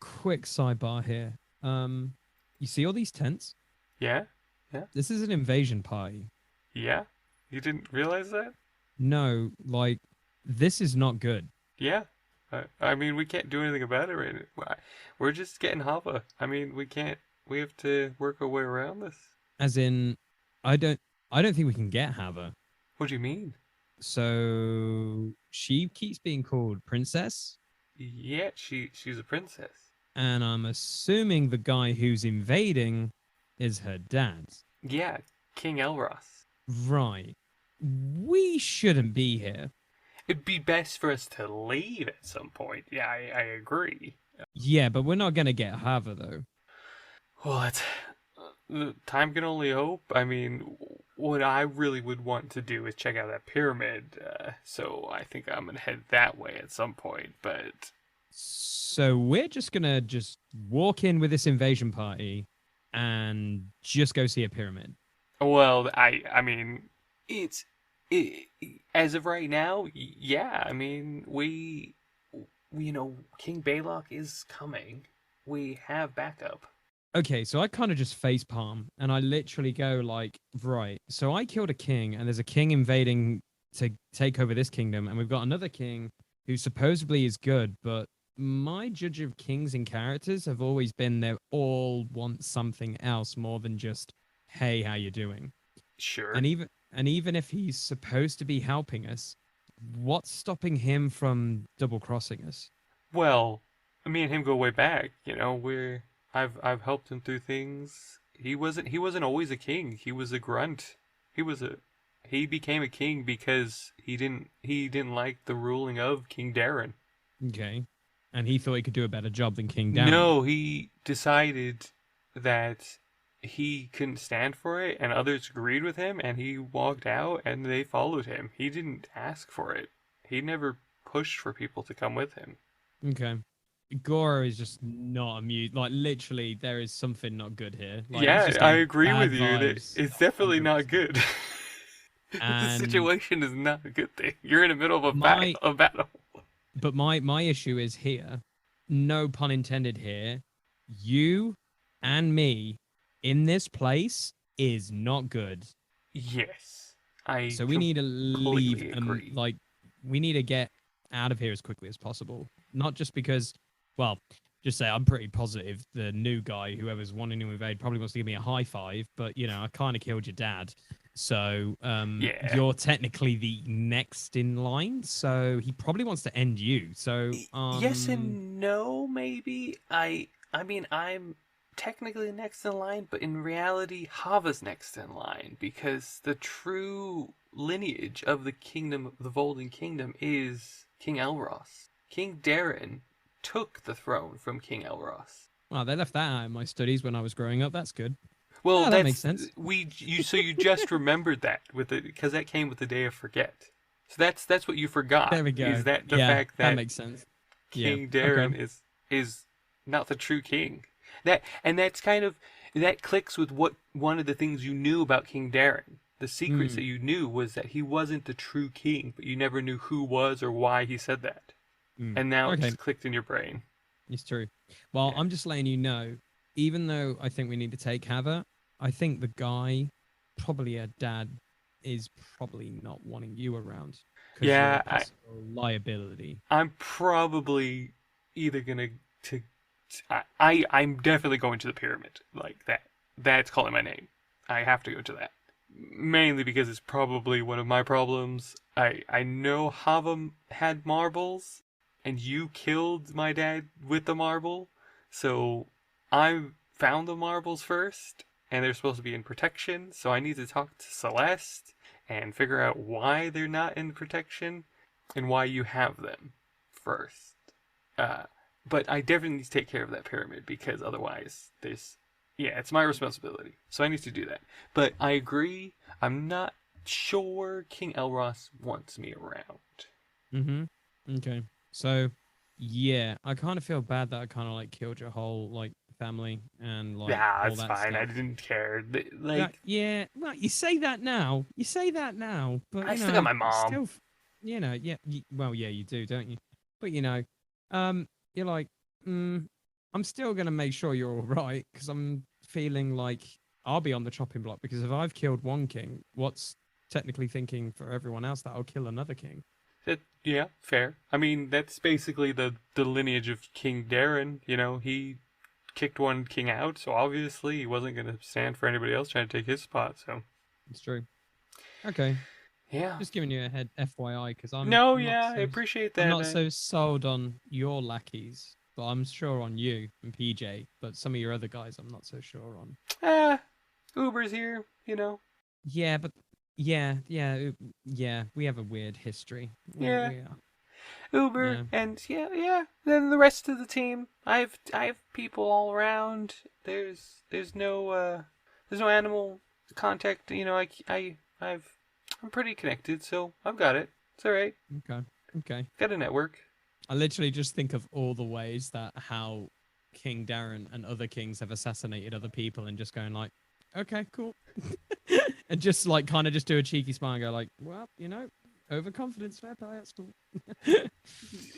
quick sidebar here. You see all these tents? Yeah. This is an invasion party. Yeah. You didn't realize that? No, like this is not good. Yeah. I mean, we can't do anything about it right now. We're just getting Hava. I mean, we can't. We have to work our way around this. As in, I don't think we can get Hava. What do you mean? So she keeps being called princess, Yeah, she's a princess. and I'm assuming the guy who's invading is her dad. Yeah, King Elros. Right. we shouldn't be here. It'd be best for us to leave at some point. Yeah, I agree. Yeah, but we're not gonna get Hava though. Well, it's time can only hope. I mean, what I really would want to do is check out that pyramid. So I think I'm gonna head that way at some point. But So we're just gonna just walk in with this invasion party and just go see a pyramid. well, I mean, it's it, as of right now. Yeah, I mean, King Balok is coming. We have backup. Okay, so I kind of just face palm and I literally go like, right. So I killed a king and there's a king invading to take over this kingdom, and we've got another king who supposedly is good, but my judge of kings and characters have always been they all want something else more than just, hey, how you doing? Sure. And even if he's supposed to be helping us, what's stopping him from double crossing us? Well, me and him go way back. I've helped him through things. He wasn't always a king. He was a grunt. He became a king because he didn't like the ruling of King Darren. Okay. And he thought he could do a better job than King Darren. No, he decided that he couldn't stand for it, and others agreed with him, and he walked out, and they followed him. He didn't ask for it. He never pushed for people to come with him. Okay. Goro is just not amused. Like, literally, there is something not good here. Like, he's Yeah, just I getting agree bad with you that vibes, it's definitely not 100%. good. The And situation is not a good thing. You're in the middle of my a battle. but my issue is here, no pun intended here, you and me in this place is not good. Yes, I So we need to leave completely and agree. like we need to get out of here as quickly as possible. Not just because, well, just say I'm pretty positive the new guy, whoever's wanting to invade, probably wants to give me a high five, but I kind of killed your dad. So Yeah. you're technically the next in line. So he probably wants to end you. So Yes and no, maybe. I mean, I'm technically next in line, but in reality, Hava's next in line because the true lineage of the kingdom, the Volden Kingdom, is King Elros. King Darren took the throne from King Elros. well, they left that out in my studies when I was growing up. That's good. Well, Oh, that makes that's sense. so you just remembered that with it because that came with the Day of Forget. So that's what you forgot, There we go. is that the Yeah, fact that that makes sense. Yeah. King Okay. Darren is not the true king. That's kind of that clicks with what one of the things you knew about King Darren. The secrets Mm, that you knew was that he wasn't the true king, but you never knew who was or why he said that. mm. And now it Okay. just clicked in your brain. It's true. Well, Yeah. I'm just letting you know, even though I think we need to take Hava, I think the guy, probably a dad, is probably not wanting you around because you're a Yeah, possible liability. I'm probably either gonna to I'm definitely going to the pyramid. Like that. That's calling my name. I have to go to that. Mainly because it's probably one of my problems. I know Hava had marbles, and you killed my dad with the marble, so I found the marbles first, and they're supposed to be in protection. So I need to talk to Celeste and figure out why they're not in protection and why you have them first. Uh, but I definitely need to take care of that pyramid because otherwise, yeah, it's my responsibility. So I need to do that. But I agree. I'm not sure King Elros wants me around. Mm-hmm. Okay. So, yeah, I kind of feel bad that I kind of like killed your whole like family and like Yeah, all it's that fine. I stuff. didn't care. That, Like, yeah, well, you say that now. You say that now, but I still got my you mom. still, yeah, well, yeah, you do, don't you? But you're like, I'm still gonna make sure you're all right because I'm feeling like I'll be on the chopping block because if I've killed one king, what's technically thinking for everyone else that I'll kill another king? Yeah, fair. I mean, that's basically the lineage of King Darren. He kicked one king out, so obviously he wasn't going to stand for anybody else trying to take his spot. So, It's true. Okay, yeah. just giving you a head FYI because I'm No, not yeah, I so appreciate I'm that. not so sold on your lackeys, but I'm sure on you and PJ. But some of your other guys, I'm not so sure on. Ah, Uber's here. Yeah, but yeah. We have a weird history. Yeah. We are. Uber Yeah. and yeah. Then the rest of the team. I have people all around. There's no animal contact. I'm pretty connected, so I've got it. It's all right. Okay. Got a network. I literally just think of all the ways that how King Darren and other kings have assassinated other people and just going like, okay, cool. And just like kind of just do a cheeky smile and go like, well, overconfidence, fair play, that's cool.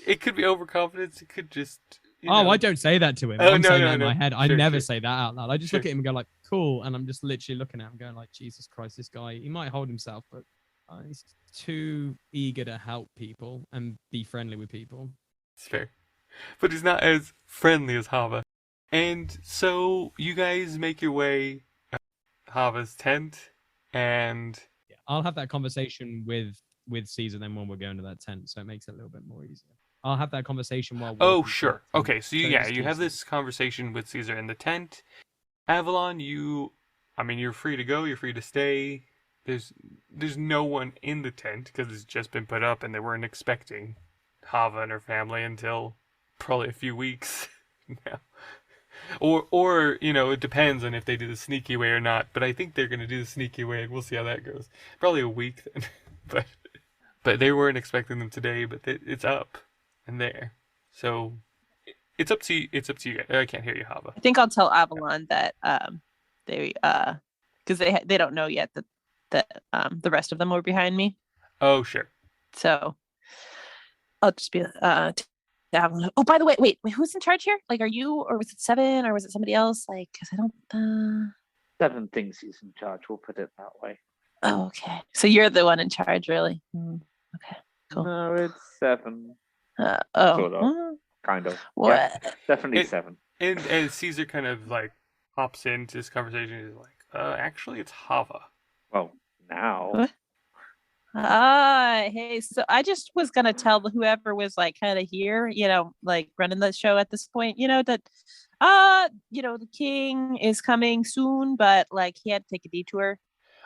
It could be overconfidence. It could just. I don't say that to him. Oh, I'm no, saying no, that in no. my head. I Sure, never sure. say that out loud. I just look Sure. at him and go like, cool. And I'm just literally looking at him going like, Jesus Christ, this guy, he might hold himself, but he's too eager to help people and be friendly with people. It's fair. But he's not as friendly as Hava. And so you guys make your way Hava's tent, and Yeah, I'll have that conversation with Caesar then when we're going to that tent, so it makes it a little bit more easier. I'll have that conversation while walking to sure. that tent. Okay, so So you does have Caesar. this conversation with Caesar in the tent. Avalon, you're free to go. You're free to stay. There's no one in the tent because it's just been put up, and they weren't expecting Hava and her family until probably a few weeks now. Or it depends on if they do the sneaky way or not. But I think they're gonna do the sneaky way, and we'll see how that goes. Probably a week then. but they weren't expecting them today. But it's up and there. So it's up to you. It's up to you guys. I can't hear you, Hava. I think I'll tell Avalon that they because they don't know yet that the rest of them were behind me. Oh, sure. So I'll just be to Avalon. Oh, by the way, wait, who's in charge here? Like, are you, or was it Seven, or was it somebody else? Like, because I don't. Seven thinks he's in charge. We'll put it that way. Oh, okay. So you're the one in charge, really? Okay, cool. No, it's Seven. Oh, Sort of. Kind of. What? Yeah, definitely Seven. And as Caesar kind of like hops into this conversation, he's like, actually, it's Hava. Well, now. What? Hey, so I just was gonna tell whoever was like kind of here, like running the show at this point, that the king is coming soon, but like he had to take a detour.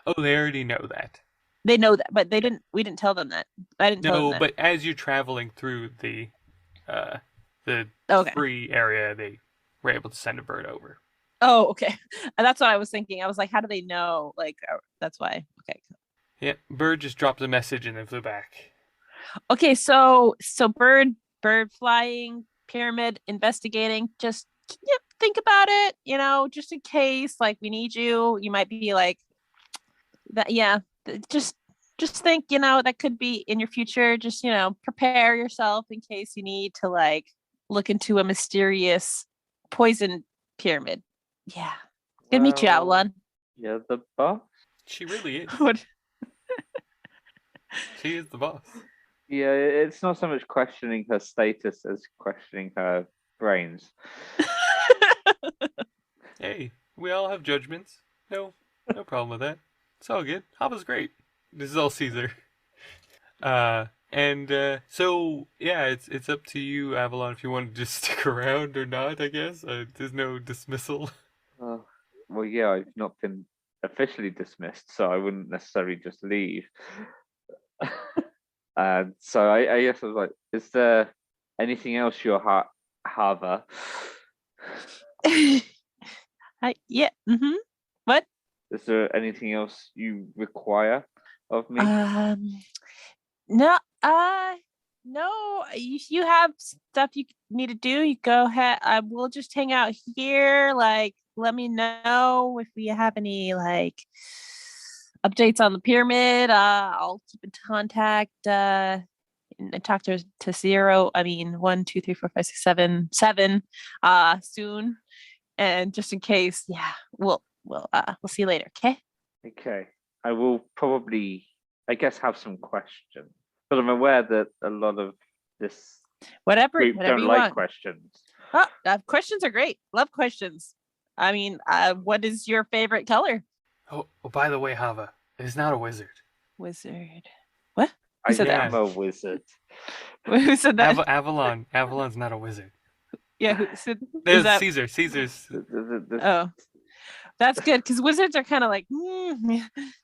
Oh, they already know that. They know that, but we didn't tell them that. I didn't tell them No, that. but as you're traveling through the Okay. free area, they were able to send a bird over. Oh, okay. And that's what I was thinking. I was like, how do they know? Like, that's why. Okay. Yeah, bird just dropped a message and then flew back. Okay, so bird flying, pyramid investigating. Just think about it. Just in case, like we need you. You might be like that. Yeah, just think. That could be in your future. Just prepare yourself in case you need to like look into a mysterious poison pyramid. Yeah. Good to meet you, Avalon. You're the boss. She really is. What? She is the boss. Yeah, it's not so much questioning her status as questioning her brains. Hey, we all have judgments. No problem with that. It's all good. Hava's great. This is all Caesar. So yeah, it's up to you, Avalon, if you want to just stick around or not. I guess there's no dismissal. Well, yeah, I've not been officially dismissed, so I wouldn't necessarily just leave. So I guess I was like, is there anything else you're Hava? Yeah. Mm-hmm. What? Is there anything else you require of me? No. No. You have stuff you need to do. You go ahead. I will just hang out here. Like, let me know if we have any like updates on the pyramid. I'll keep in contact. And talk to 1, 2, 3, 4, 5, 6, 7. Soon. And just in case, yeah, we'll see you later. Okay. Okay. I will probably, I guess, have some questions, but I'm aware that a lot of this whatever group don't you like want. questions. Questions are great. Love questions. I mean, what is your favorite color? Oh, by the way, Hava, it's not a wizard. Wizard. What? I said that? am a wizard. Who said that? Avalon's not a wizard. Yeah, who said? There's Caesar. Caesar's. Oh. That's good because wizards are kind of like,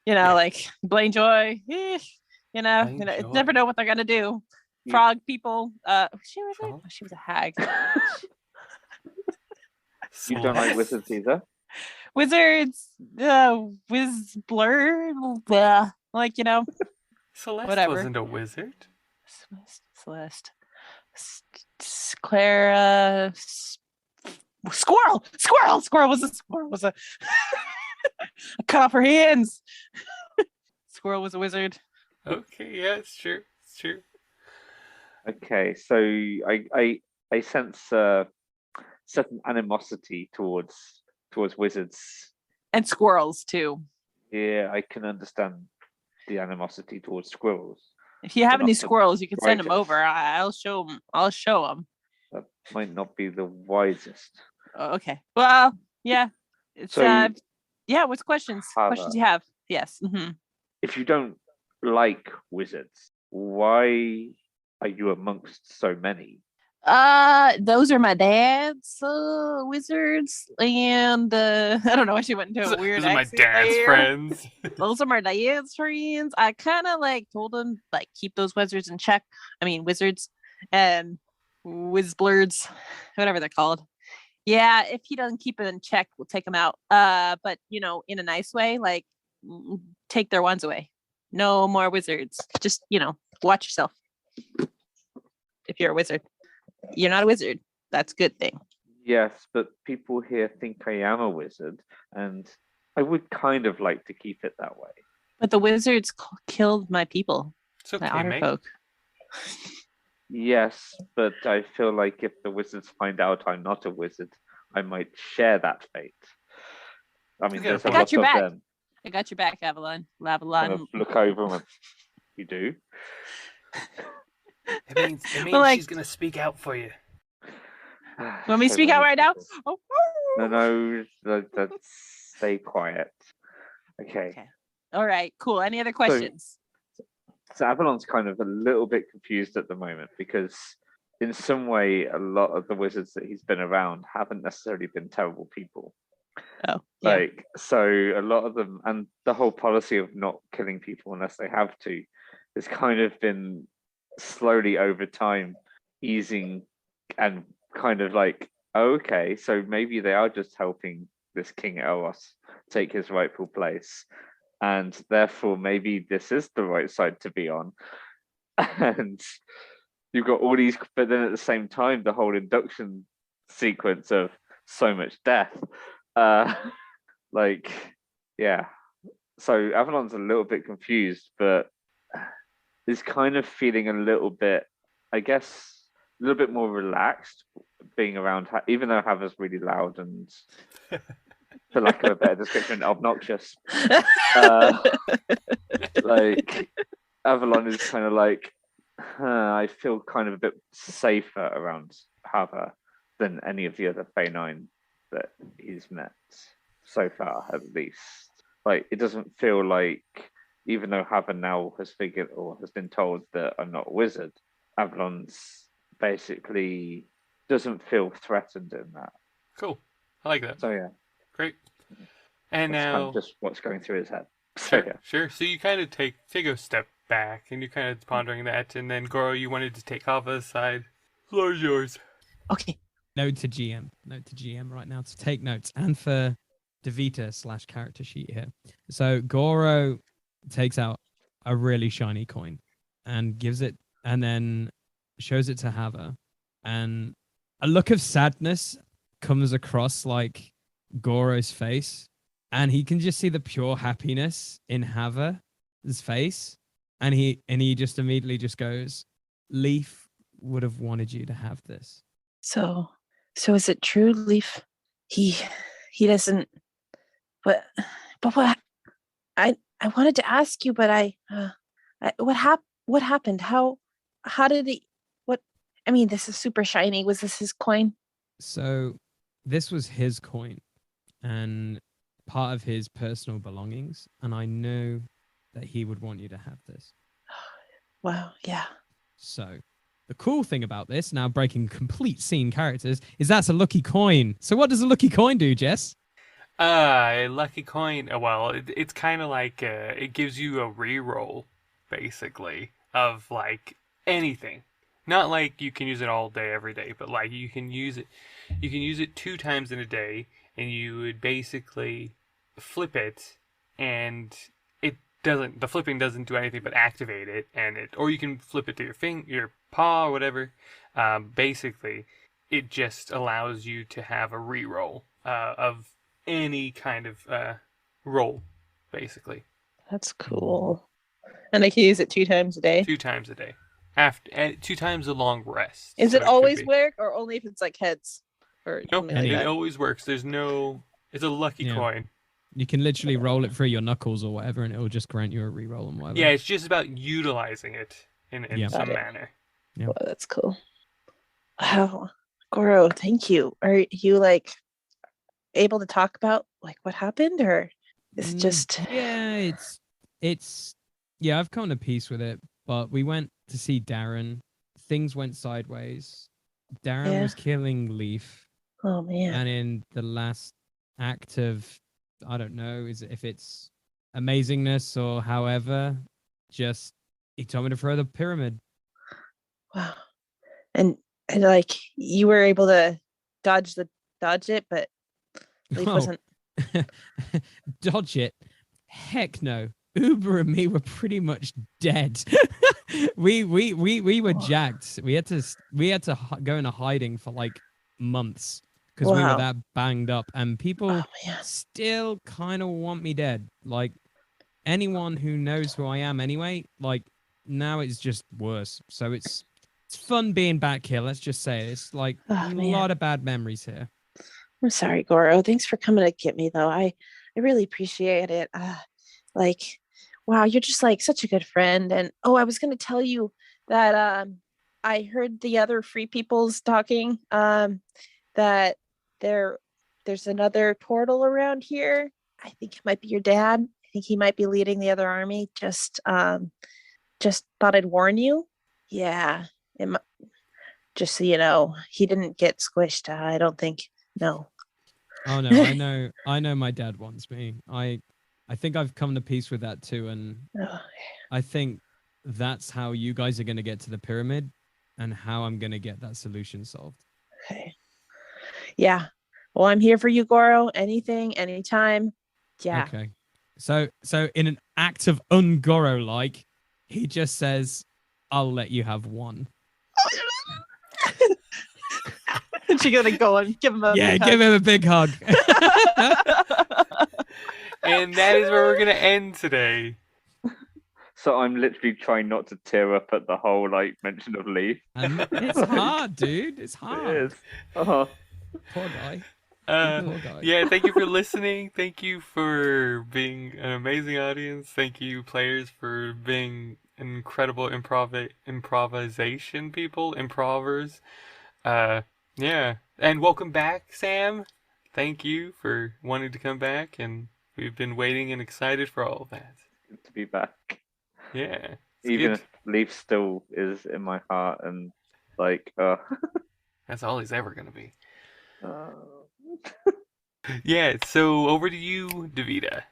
like Blaine Joy. Blaine Joy. Never know what they're gonna do. Frog people. She was Frog? she was a hag. You don't like wizards either? Wizards, whiz blur, like Celeste whatever. wasn't a wizard. Celeste, Clara, Squirrel was a I cut off her hands. Squirrel was a wizard. Okay, yeah, it's true. It's true. Okay, so I sense certain animosity towards wizards. And squirrels too. Yeah, I can understand the animosity towards squirrels. If you have They're any not the squirrels, you can send them brightest. over. I'll show them. I'll show them. That might not be the wisest. Okay. Well, yeah. It's So, yeah. What's questions? Hava. Questions you have? Yes. If you don't like wizards, why are you amongst so many? Those are my dad's wizards, and I don't know why she went into a weird Those are my accent dad's there. friends. Those are my dad's friends. I kind of told him keep those wizards in check. I mean wizards and whizblurds, whatever they're called. Yeah, if he doesn't keep it in check, we'll take him out. But in a nice way, take their wands away. No more wizards. Just watch yourself. If you're a wizard, you're not a wizard. That's a good thing. Yes, but people here think I am a wizard, and I would kind of like to keep it that way. But the wizards killed my people, It's my okay, otter mate. folk. Yes, but I feel like if the wizards find out I'm not a wizard, I might share that fate. I mean, Okay, there's a I lot got your of back. them. I got your back, Avalon. Kind Lavalon. of look over and you do. It means Well, she's gonna speak out for you. Want me to speak out right now? Oh. No, let's stay quiet. Okay. Okay. All right. Cool. Any other questions? So Avalon's kind of a little bit confused at the moment because in some way, a lot of the wizards that he's been around haven't necessarily been terrible people. Oh, yeah. So a lot of them, and the whole policy of not killing people unless they have to, has kind of been slowly over time easing and kind of okay, so maybe they are just helping this King Eros take his rightful place. And therefore, maybe this is the right side to be on. And you've got all these, but then at the same time, the whole induction sequence of so much death. Yeah. So Avalon's a little bit confused, but is kind of feeling a little bit, I guess, a little bit more relaxed being around, even though Hava's really loud and, for lack of a better description, obnoxious. Avalon is kind of I feel kind of a bit safer around Hava than any of the other Fae9 that he's met so far, at least. It doesn't feel like, even though Hava now has figured or has been told that I'm not a wizard, Avalon's basically doesn't feel threatened in that. Cool. I like that. So yeah. Great. And That's kind now of just what's going through his head. So, yeah. Sure. So you kind of take a step back and you're kind of pondering that, and then Goro, you wanted to take Hava's side. Floor's yours. Okay. Note to GM right now to take notes, and for Devita / character sheet here. So Goro takes out a really shiny coin and gives it, and then shows it to Hava, and a look of sadness comes across Goro's face, and he can just see the pure happiness in Hava's face, and he just immediately just goes, Leaf would have wanted you to have this. So is it true, Leaf? He doesn't. But what? I wanted to ask you, but what happened? How did he? What? I mean, this is super shiny. Was this his coin? So this was his coin and part of his personal belongings, and I knew that he would want you to have this. Wow. Yeah. So the cool thing about this, now breaking complete scene characters, is that's a lucky coin. So what does a lucky coin do, Jess? Lucky coin. Well, it's kind of like it gives you a reroll, basically, of like anything. Not like you can use it all day every day, but like you can use it. You can use it 2 times in a day, and you would basically flip it, and it doesn't. The flipping doesn't do anything but activate it, and it. Or you can flip it to your paw, or whatever. Basically, it just allows you to have a reroll of any kind of roll, basically. That's cool. And I can use it 2 times a day. 2 times a day. After 2 times a long rest. Is so it always be. work, or only if it's like heads or Nope, something like it that? always works. There's no. It's a lucky Yeah. coin. You can literally roll it through your knuckles or whatever, and it will just grant you a reroll and whatever. Yeah, it's just about utilizing it in Yeah. some Got it. manner. Yeah. Wow, that's cool. Wow, Goro, thank you. Are you like able to talk about like what happened, or is it just? Yeah, it's yeah, I've come to peace with it, but we went to see Darren. Things went sideways. Darren Yeah. was killing Leaf, Oh man. and in the last act of, I don't know, if it's amazingness or however, just he told me to throw the pyramid. Wow. And like you were able to dodge it, but Leaf Oh. wasn't. Dodge it? Heck no. Uber and me were pretty much dead. we were jacked. We had to go into hiding for like months because we were Wow. that banged up, and people Oh man. still kind of want me dead. Like anyone who knows who I am anyway, like now it's just worse. So it's fun being back here. Let's just say it's like Oh, a man. lot of bad memories here. I'm sorry, Goro. Thanks for coming to get me though. I really appreciate it. Like, wow, you're just like such a good friend. And I was gonna tell you that I heard the other free peoples talking that there's another turtle around here. I think it might be your dad. I think he might be leading the other army. Just thought I'd warn you. Yeah, just so you know, he didn't get squished. I don't think. No. Oh no, I know my dad wants me. I think I've come to peace with that too, and Oh, I think that's how you guys are going to get to the pyramid and how I'm going to get that solution solved. okay. Yeah. Well, I'm here for you, Goro. Anything, anytime. Yeah. Okay. So in an act of ungoro like, he just says, "I'll let you have one." And she's gonna go and give him a Yeah, big give him a big hug. And that is where we're going to end today. So I'm literally trying not to tear up at the whole like mention of Leaf. And it's hard, dude. It's hard. It is. Uh-huh. Poor guy. Poor guy. Yeah, thank you for listening. Thank you for being an amazing audience. Thank you, players, for being incredible improvisation people, improvers. Yeah. And welcome back, Sam. Thank you for wanting to come back, and we've been waiting and excited for all of that. Good to be back. Yeah. Even good. if Leaf still is in my heart and like That's all he's ever going to be. uh, Yeah, so over to you, Davida.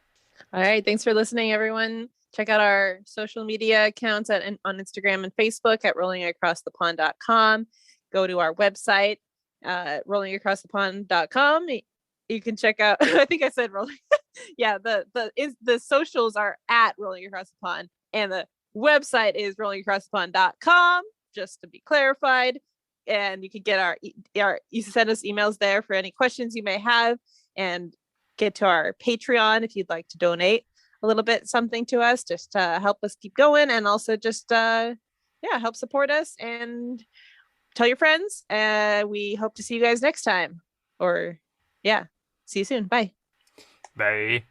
All right. Thanks for listening, everyone. Check out our social media accounts on Instagram and Facebook at rollingacrossthepond.com. Go to our website, rollingacrossthepond.com. You can check out, I think I said rolling. Yeah, the socials are at Rolling Across the Pond, and the website is rollingacrossthepond.com, just to be clarified. And you can get you send us emails there for any questions you may have, and get to our Patreon if you'd like to donate a little bit something to us, just to help us keep going, and also just help support us, and tell your friends. We hope to see you guys next time, or see you soon. Bye. Bye.